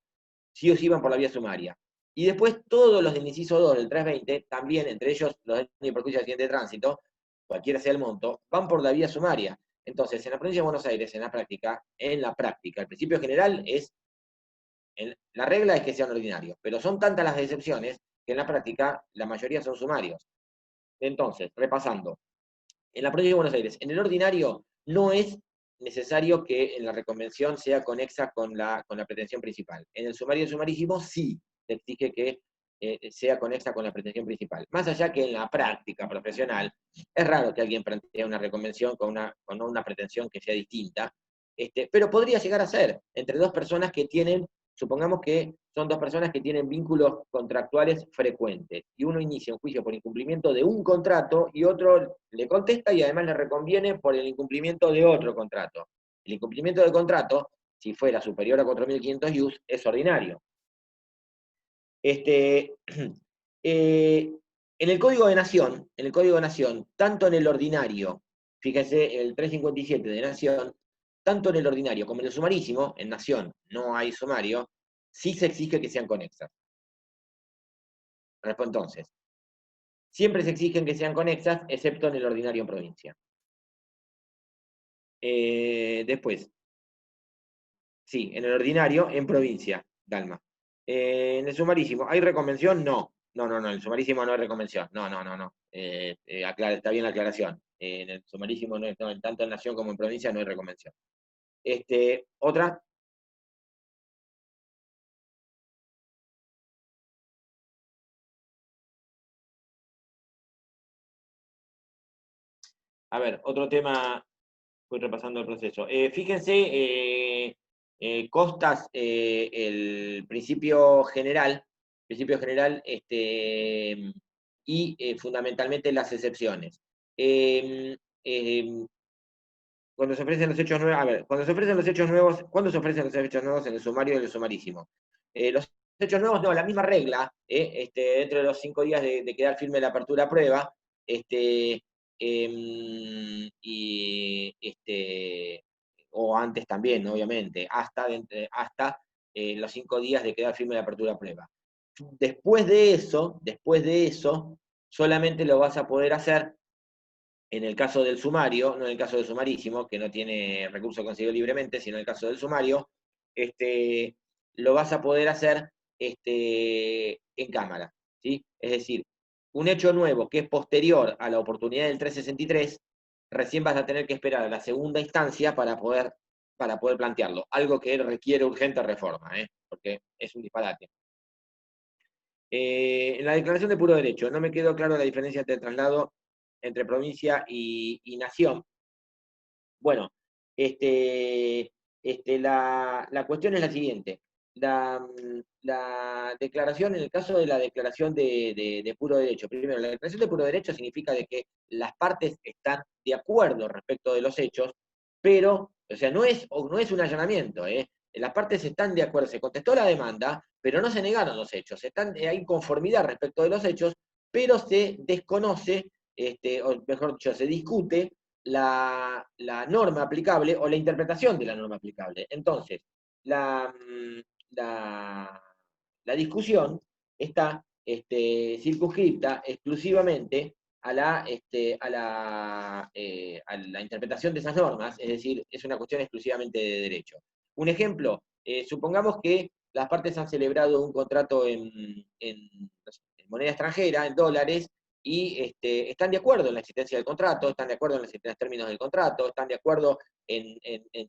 sí o sí van por la vía sumaria. Y después todos los del inciso 2 del 320, también, entre ellos los daños y perjuicios de accidente de tránsito, cualquiera sea el monto, van por la vía sumaria. Entonces, en la provincia de Buenos Aires, en la práctica, el principio general es, la regla es que sean ordinarios, pero son tantas las excepciones que en la práctica la mayoría son sumarios. Entonces, repasando, en la provincia de Buenos Aires, en el ordinario no es necesario que en la reconvención sea conexa con la pretensión principal. En el sumario y sumarísimo sí se exige que sea conexa con la pretensión principal. Más allá que en la práctica profesional, es raro que alguien plantee una reconvención con una pretensión que sea distinta, pero podría llegar a ser entre dos personas que tienen, supongamos que son dos personas que tienen vínculos contractuales frecuentes, y uno inicia un juicio por incumplimiento de un contrato y otro le contesta y además le reconviene por el incumplimiento de otro contrato. El incumplimiento del contrato, si fuera superior a 4.500 IUs, es ordinario. En el Código de Nación, tanto en el ordinario, fíjense, el 357 de Nación, tanto en el ordinario como en el sumarísimo, en Nación no hay sumario, sí se exige que sean conexas. Entonces, siempre se exigen que sean conexas, excepto en el ordinario en provincia. Después, sí, en el ordinario en provincia, Dalma. En el sumarísimo, ¿hay reconvención? No. No, en el sumarísimo no hay reconvención. No. Está bien la aclaración. En el sumarísimo, no, tanto en nación como en provincia, no hay reconvención. ¿Otra? A ver, otro tema, voy repasando el proceso. Fíjense, Costas, el principio general, y fundamentalmente las excepciones. Cuando se ofrecen los hechos nuevos, a ver, cuando se ofrecen los hechos nuevos, ¿cuándo se ofrecen los hechos nuevos en el sumario y en el sumarísimo? Los hechos nuevos, no, la misma regla, dentro de los 5 días de quedar firme la apertura a prueba, o antes también, obviamente, hasta los 5 días de quedar firme la apertura a prueba. Después de eso, solamente lo vas a poder hacer en el caso del sumario, no en el caso del sumarísimo, que no tiene recurso conseguido libremente, sino en el caso del sumario, lo vas a poder hacer en cámara, ¿sí? Es decir, un hecho nuevo que es posterior a la oportunidad del 363, recién vas a tener que esperar a la segunda instancia para poder plantearlo, algo que requiere urgente reforma, porque es un disparate. En la declaración de puro derecho, no me quedó claro la diferencia entre traslado entre provincia y nación. Bueno, la cuestión es la siguiente. La declaración, en el caso de la declaración de puro derecho, primero, la declaración de puro derecho significa de que las partes están de acuerdo respecto de los hechos, pero, o sea, no es un allanamiento, las partes están de acuerdo, se contestó la demanda, pero no se negaron los hechos, hay conformidad respecto de los hechos, pero se desconoce, o mejor dicho, se discute la norma aplicable o la interpretación de la norma aplicable. Entonces, la discusión está circunscripta exclusivamente a la interpretación de esas normas, es decir, es una cuestión exclusivamente de derecho. Un ejemplo, supongamos que las partes han celebrado un contrato en moneda extranjera, en dólares, y están de acuerdo en la existencia del contrato, están de acuerdo en los términos del contrato, están de acuerdo en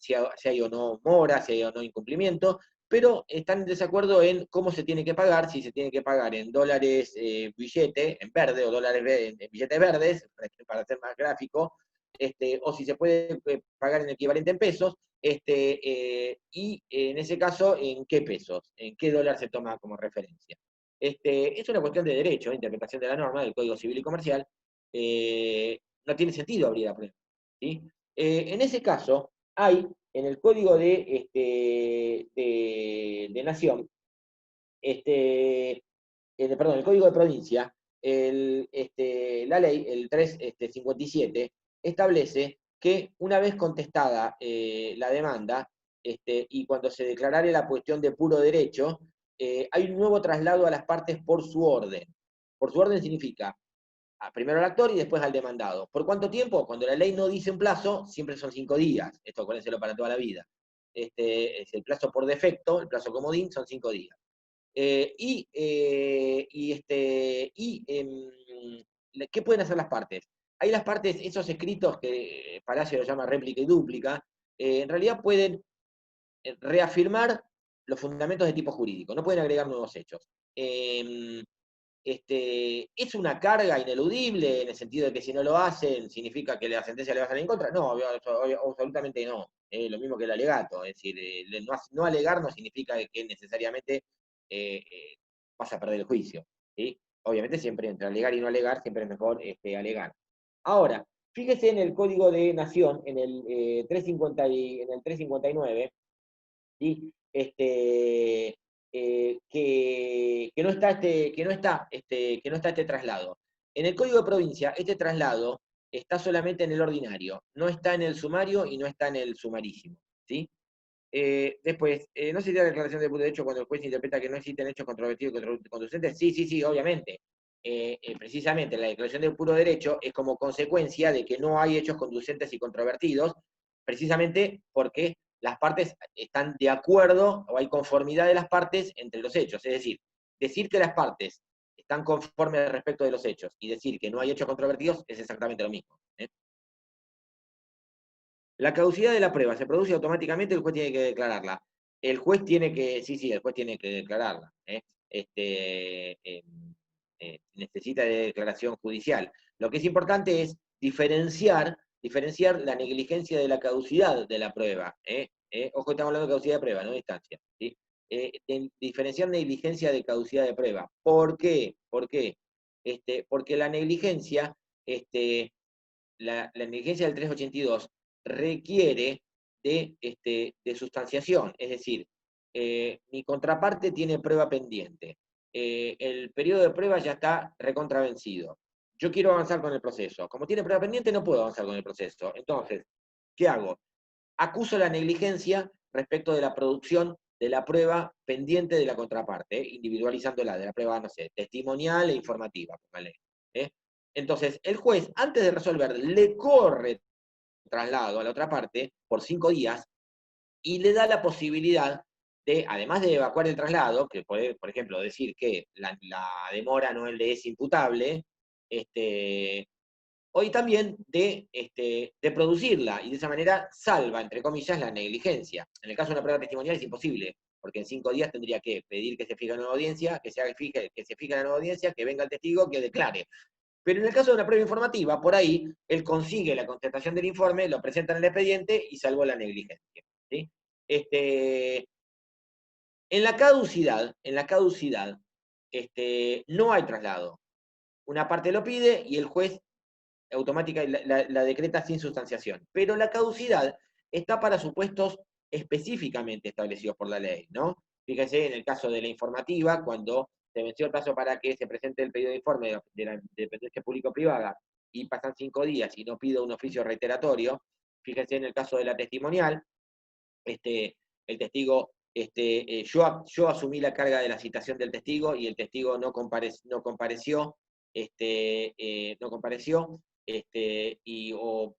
si hay o no mora, si hay o no incumplimiento, pero están en desacuerdo en cómo se tiene que pagar, si se tiene que pagar en dólares billete, en verde, o dólares en billetes verdes, para ser más gráfico, o si se puede pagar en equivalente en pesos, y en ese caso, ¿en qué pesos? ¿En qué dólar se toma como referencia? Es una cuestión de derecho, interpretación de la norma, del Código Civil y Comercial. No tiene sentido abrir la prueba. ¿Sí? En ese caso, hay en el Código de Nación, perdón, el Código de Provincia, la ley, el 357, establece que una vez contestada la demanda, y cuando se declarare la cuestión de puro derecho, hay un nuevo traslado a las partes por su orden. Por su orden significa primero al actor y después al demandado. ¿Por cuánto tiempo? Cuando la ley no dice un plazo, siempre son 5 días. Esto acuérdenselo para toda la vida. Es el plazo por defecto, el plazo comodín, son 5 días. ¿Qué pueden hacer las partes? Hay las partes, esos escritos que Palacio lo llama réplica y dúplica, en realidad pueden reafirmar los fundamentos de tipo jurídico, no pueden agregar nuevos hechos. ¿Es una carga ineludible en el sentido de que si no lo hacen significa que la sentencia le va a salir en contra? No, absolutamente no. Lo mismo que el alegato, es decir, no alegar no significa que necesariamente vas a perder el juicio. ¿Sí? Obviamente siempre entre alegar y no alegar, siempre es mejor alegar. Ahora, fíjese en el Código de Nación, en el 359, ¿sí? Que no está este traslado. En el Código de Provincia, este traslado está solamente en el ordinario, no está en el sumario y no está en el sumarísimo. ¿Sí? Después, ¿no sería declaración de puro derecho cuando el juez interpreta que no existen hechos controvertidos y conducentes? Sí, obviamente. Precisamente la declaración de puro derecho es como consecuencia de que no hay hechos conducentes y controvertidos, precisamente porque las partes están de acuerdo o hay conformidad de las partes entre los hechos. Es decir que las partes están conformes respecto de los hechos y decir que no hay hechos controvertidos es exactamente lo mismo. La caducidad de la prueba se produce automáticamente, el juez tiene que declararla. El juez tiene que, el juez tiene que declararla. Necesita de declaración judicial. Lo que es importante es diferenciar la negligencia de la caducidad de la prueba. Ojo, estamos hablando de caducidad de prueba, no de instancia. ¿Sí? Diferenciar negligencia de caducidad de prueba. ¿Por qué? Porque la negligencia, la negligencia del 382 requiere de sustanciación, es decir, mi contraparte tiene prueba pendiente, el periodo de prueba ya está recontravencido, yo quiero avanzar con el proceso, como tiene prueba pendiente no puedo avanzar con el proceso, entonces, ¿qué hago? Acuso la negligencia respecto de la producción de la prueba pendiente de la contraparte, individualizándola, de la prueba, no sé, testimonial e informativa, póngale. Entonces, el juez, antes de resolver, le corre traslado a la otra parte por 5 días y le da la posibilidad de, además de evacuar el traslado, que puede, por ejemplo, decir que la demora no le es imputable, hoy también de producirla, y de esa manera salva, entre comillas, la negligencia. En el caso de una prueba testimonial es imposible, porque en 5 días tendría que pedir que se fije una nueva audiencia, que se fije la nueva audiencia, que venga el testigo, que declare. Pero en el caso de una prueba informativa, por ahí, él consigue la contestación del informe, lo presenta en el expediente y salvó la negligencia. ¿Sí? En la caducidad, no hay traslado. Una parte lo pide y el juez automática la decreta sin sustanciación. Pero la caducidad está para supuestos específicamente establecidos por la ley, ¿no? Fíjense en el caso de la informativa, cuando se venció el plazo para que se presente el pedido de informe de la dependencia público-privada y pasan 5 días y no pido un oficio reiteratorio. Fíjense en el caso de la testimonial, el testigo, yo asumí la carga de la citación del testigo y el testigo no compareció, o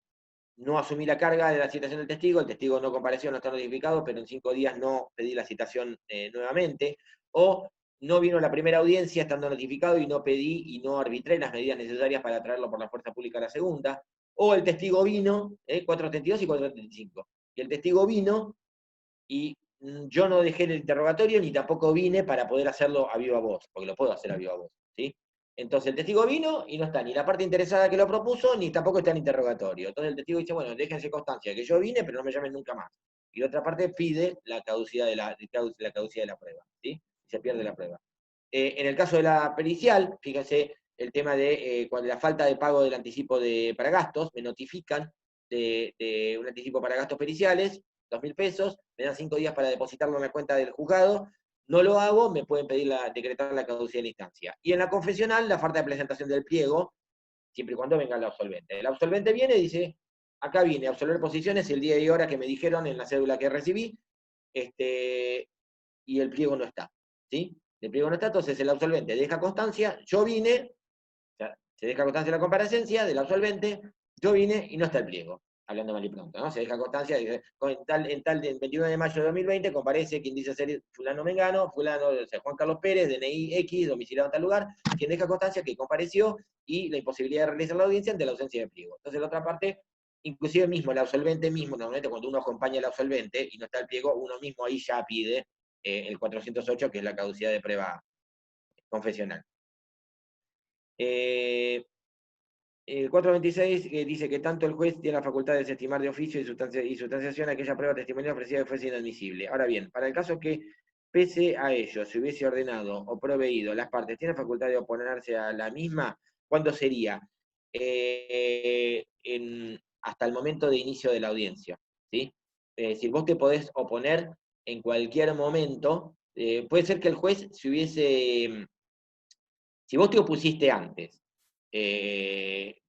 no asumí la carga de la citación del testigo, el testigo no compareció, no está notificado, pero en 5 días no pedí la citación nuevamente, o no vino a la primera audiencia estando notificado y no pedí y no arbitré las medidas necesarias para traerlo por la fuerza pública a la segunda, o el testigo vino, 432 y 435, y el testigo vino y yo no dejé el interrogatorio ni tampoco vine para poder hacerlo a viva voz, porque lo puedo hacer a viva voz, ¿sí? Entonces el testigo vino y no está ni la parte interesada que lo propuso, ni tampoco está en interrogatorio. Entonces el testigo dice, bueno, déjense constancia que yo vine, pero no me llamen nunca más. Y la otra parte pide la caducidad de la prueba, ¿sí? Se pierde la prueba. En el caso de la pericial, fíjense el tema de cuando la falta de pago del anticipo para gastos, me notifican de un anticipo para gastos periciales, 2.000 pesos, me dan 5 días para depositarlo en la cuenta del juzgado, no lo hago, me pueden pedir decretar la caducidad de la instancia. Y en la confesional, la falta de presentación del pliego, siempre y cuando venga el absolvente. El absolvente viene y dice, acá vine a absolver posiciones el día y hora que me dijeron en la cédula que recibí, y el pliego no está, ¿sí? El pliego no está, entonces el absolvente deja constancia, yo vine, o sea, se deja constancia de la comparecencia del absolvente, yo vine y no está el pliego, hablando mal y pronto, ¿no? Se deja constancia, dice, en tal del 29 de mayo de 2020 comparece quien dice ser fulano Mengano, fulano, o sea, Juan Carlos Pérez, DNI X, domiciliado en tal lugar, quien deja constancia que compareció y la imposibilidad de realizar la audiencia ante la ausencia de pliego. Entonces la otra parte, inclusive mismo, el absolvente mismo, normalmente cuando uno acompaña al absolvente y no está el pliego, uno mismo ahí ya pide el 408, que es la caducidad de prueba confesional. El 426 dice que tanto el juez tiene la facultad de desestimar de oficio y sustanciación aquella prueba testimonial ofrecida que fuese inadmisible. Ahora bien, para el caso que, pese a ello, se hubiese ordenado o proveído, las partes tienen facultad de oponerse a la misma, ¿cuándo sería? Hasta el momento de inicio de la audiencia, ¿sí? Es decir, vos te podés oponer en cualquier momento. Puede ser que el juez si vos te opusiste antes,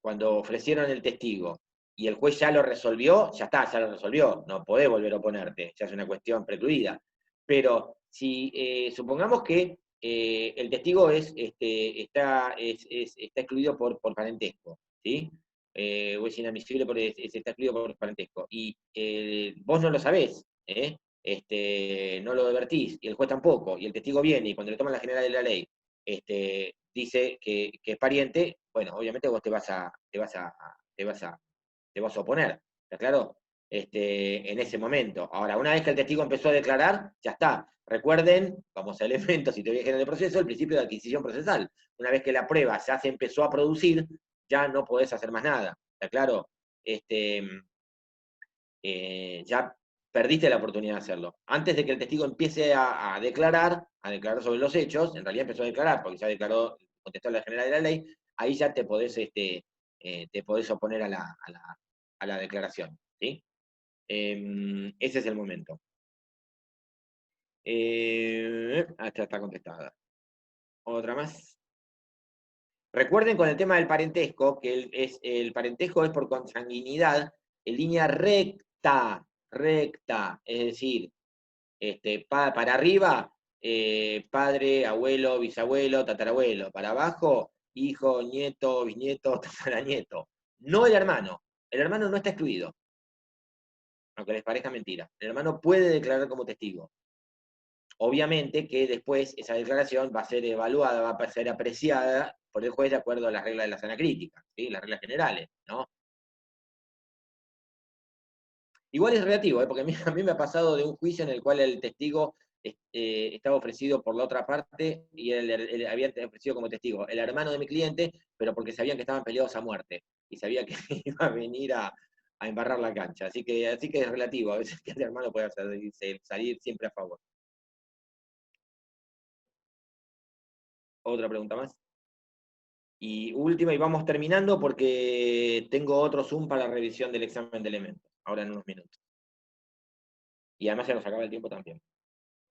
cuando ofrecieron el testigo, y el juez ya lo resolvió, ya está, ya lo resolvió, no podés volver a oponerte, ya es una cuestión precluida. Pero si supongamos que el testigo está excluido por parentesco, ¿sí? O es inadmisible porque está excluido por parentesco, y vos no lo sabés, no lo advertís, y el juez tampoco, y el testigo viene, y cuando le toman la general de la ley, dice que es pariente, bueno, obviamente vos te vas a oponer, ¿está claro? En ese momento. Ahora, una vez que el testigo empezó a declarar, ya está. Recuerden, vamos a elementos y teoría general del proceso, el principio de adquisición procesal. Una vez que la prueba ya se empezó a producir, ya no podés hacer más nada, ¿está claro? Ya perdiste la oportunidad de hacerlo. Antes de que el testigo empiece a declarar sobre los hechos, en realidad empezó a declarar, porque ya declaró, contestó la general de la ley, ahí ya te podés oponer a la declaración, ¿sí? Ese es el momento. Esta está contestada. Otra más. Recuerden con el tema del parentesco, que el parentesco es por consanguinidad en línea recta, es decir, para arriba, padre, abuelo, bisabuelo, tatarabuelo, para abajo, hijo, nieto, bisnieto, tataranieto. No el hermano no está excluido, aunque les parezca mentira. El hermano puede declarar como testigo. Obviamente que después esa declaración va a ser evaluada, va a ser apreciada por el juez de acuerdo a las reglas de la sana crítica, ¿sí? Las reglas generales, ¿no? Igual es relativo, porque a mí me ha pasado de un juicio en el cual el testigo estaba ofrecido por la otra parte y él había ofrecido como testigo el hermano de mi cliente, pero porque sabían que estaban peleados a muerte y sabía que iba a venir a embarrar la cancha. Así que es relativo, a veces que el hermano puede salir siempre a favor. Otra pregunta más. Y última, y vamos terminando porque tengo otro Zoom para la revisión del examen de elementos, ahora en unos minutos. Y además se nos acaba el tiempo también.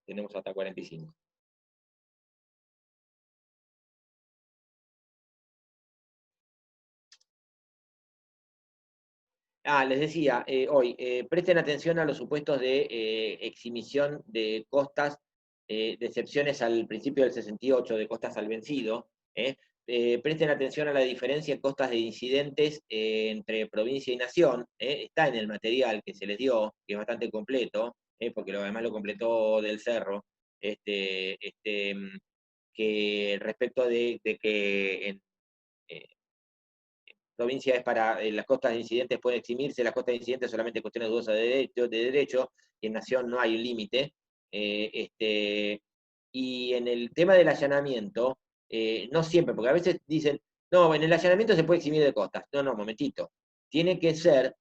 Tenemos hasta 45. Les decía, hoy, presten atención a los supuestos de exhibición de costas, de excepciones al principio del 68, de costas al vencido. Presten atención a la diferencia en costas de incidentes entre provincia y nación. Está en el material que se les dio, que es bastante completo, porque además lo completó del Cerro, que respecto de que en provincia es para las costas de incidentes pueden eximirse, las costas de incidentes solamente cuestiones dudosas de derecho, y en nación no hay un límite. Y en el tema del allanamiento, no siempre, porque a veces dicen, no, en el allanamiento se puede eximir de costas. No, no, momentito. Tiene que ser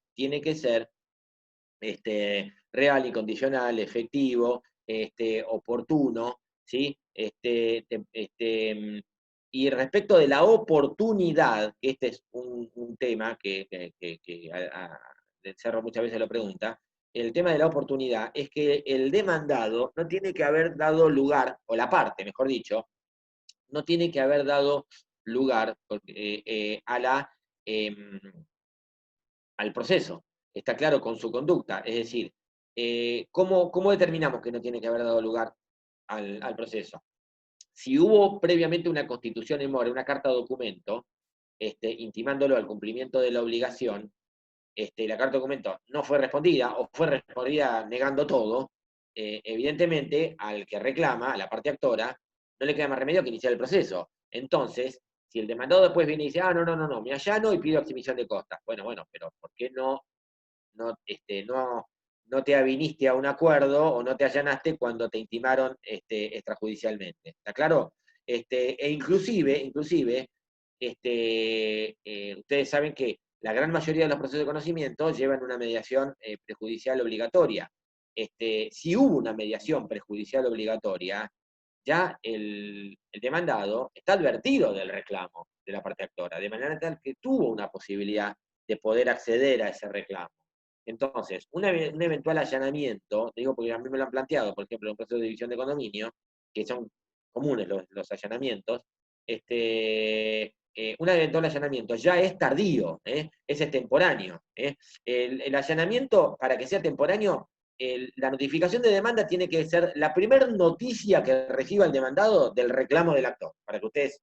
real, incondicional, efectivo, oportuno, ¿sí? Y respecto de la oportunidad, que este es un tema que el Cerro muchas veces lo pregunta, el tema de la oportunidad es que el demandado no tiene que haber dado lugar, o la parte, mejor dicho, no tiene que haber dado lugar al proceso. Está claro con su conducta. Es decir, ¿cómo determinamos que no tiene que haber dado lugar al proceso? Si hubo previamente una constitución en mora, una carta de documento, intimándolo al cumplimiento de la obligación, la carta de documento no fue respondida, o fue respondida negando todo, evidentemente al que reclama, a la parte actora, no le queda más remedio que iniciar el proceso. Entonces, si el demandado después viene y dice, no, me allano y pido exhibición de costas. Bueno, pero ¿por qué no te aviniste a un acuerdo o no te allanaste cuando te intimaron extrajudicialmente? ¿Está claro? Inclusive, ustedes saben que la gran mayoría de los procesos de conocimiento llevan una mediación prejudicial obligatoria. Si hubo una mediación prejudicial obligatoria, ya el demandado está advertido del reclamo de la parte actora, de manera tal que tuvo una posibilidad de poder acceder a ese reclamo. Entonces, un eventual allanamiento, digo porque a mí me lo han planteado, por ejemplo, en un proceso de división de condominio, que son comunes los allanamientos, un eventual allanamiento ya es tardío, es extemporáneo. El allanamiento, para que sea temporáneo, la notificación de demanda tiene que ser la primera noticia que reciba el demandado del reclamo del actor, para que ustedes,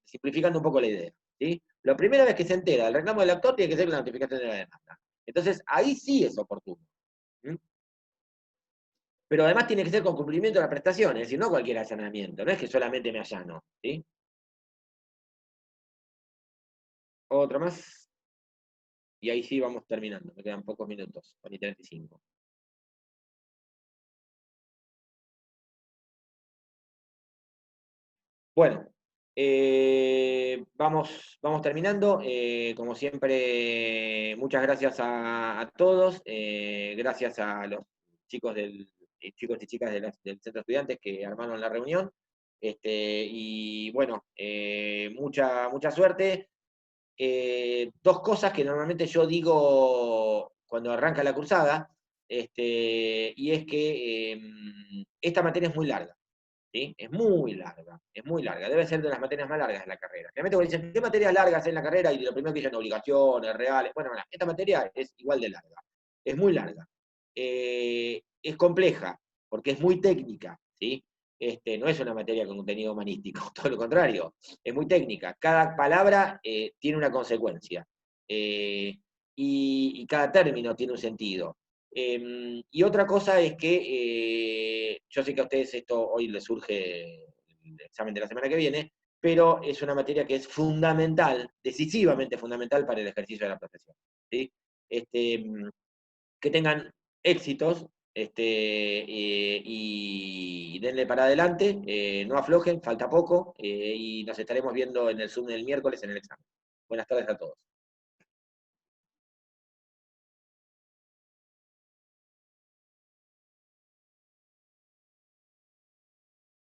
simplificando un poco la idea, ¿sí? La primera vez que se entera del reclamo del actor tiene que ser la notificación de la demanda. Entonces, ahí sí es oportuno. ¿Mm? Pero además tiene que ser con cumplimiento de la prestación, es decir, no cualquier allanamiento, no es que solamente me allano, ¿sí? Otro más. Y ahí sí vamos terminando, me quedan pocos minutos, con 35. Bueno, vamos terminando. Como siempre, muchas gracias a todos. Gracias a los chicos chicos y chicas del Centro de Estudiantes que armaron la reunión. Y bueno, mucha suerte. Dos cosas que normalmente yo digo cuando arranca la cursada, y es que esta materia es muy larga. ¿Sí? Es muy larga, debe ser de las materias más largas de la carrera. Realmente cuando dicen, ¿qué materias largas en la carrera? Y lo primero que dicen, obligaciones, reales. Bueno, esta materia es igual de larga, es muy larga. Es compleja, porque es muy técnica, ¿sí? No es una materia con contenido humanístico, todo lo contrario, es muy técnica. Cada palabra tiene una consecuencia, y cada término tiene un sentido. Y otra cosa es que yo sé que a ustedes esto hoy les surge el examen de la semana que viene, pero es una materia que es fundamental, decisivamente fundamental para el ejercicio de la profesión, ¿sí? Que tengan éxitos, y denle para adelante, no aflojen, falta poco, y nos estaremos viendo en el Zoom del miércoles en el examen. Buenas tardes a todos.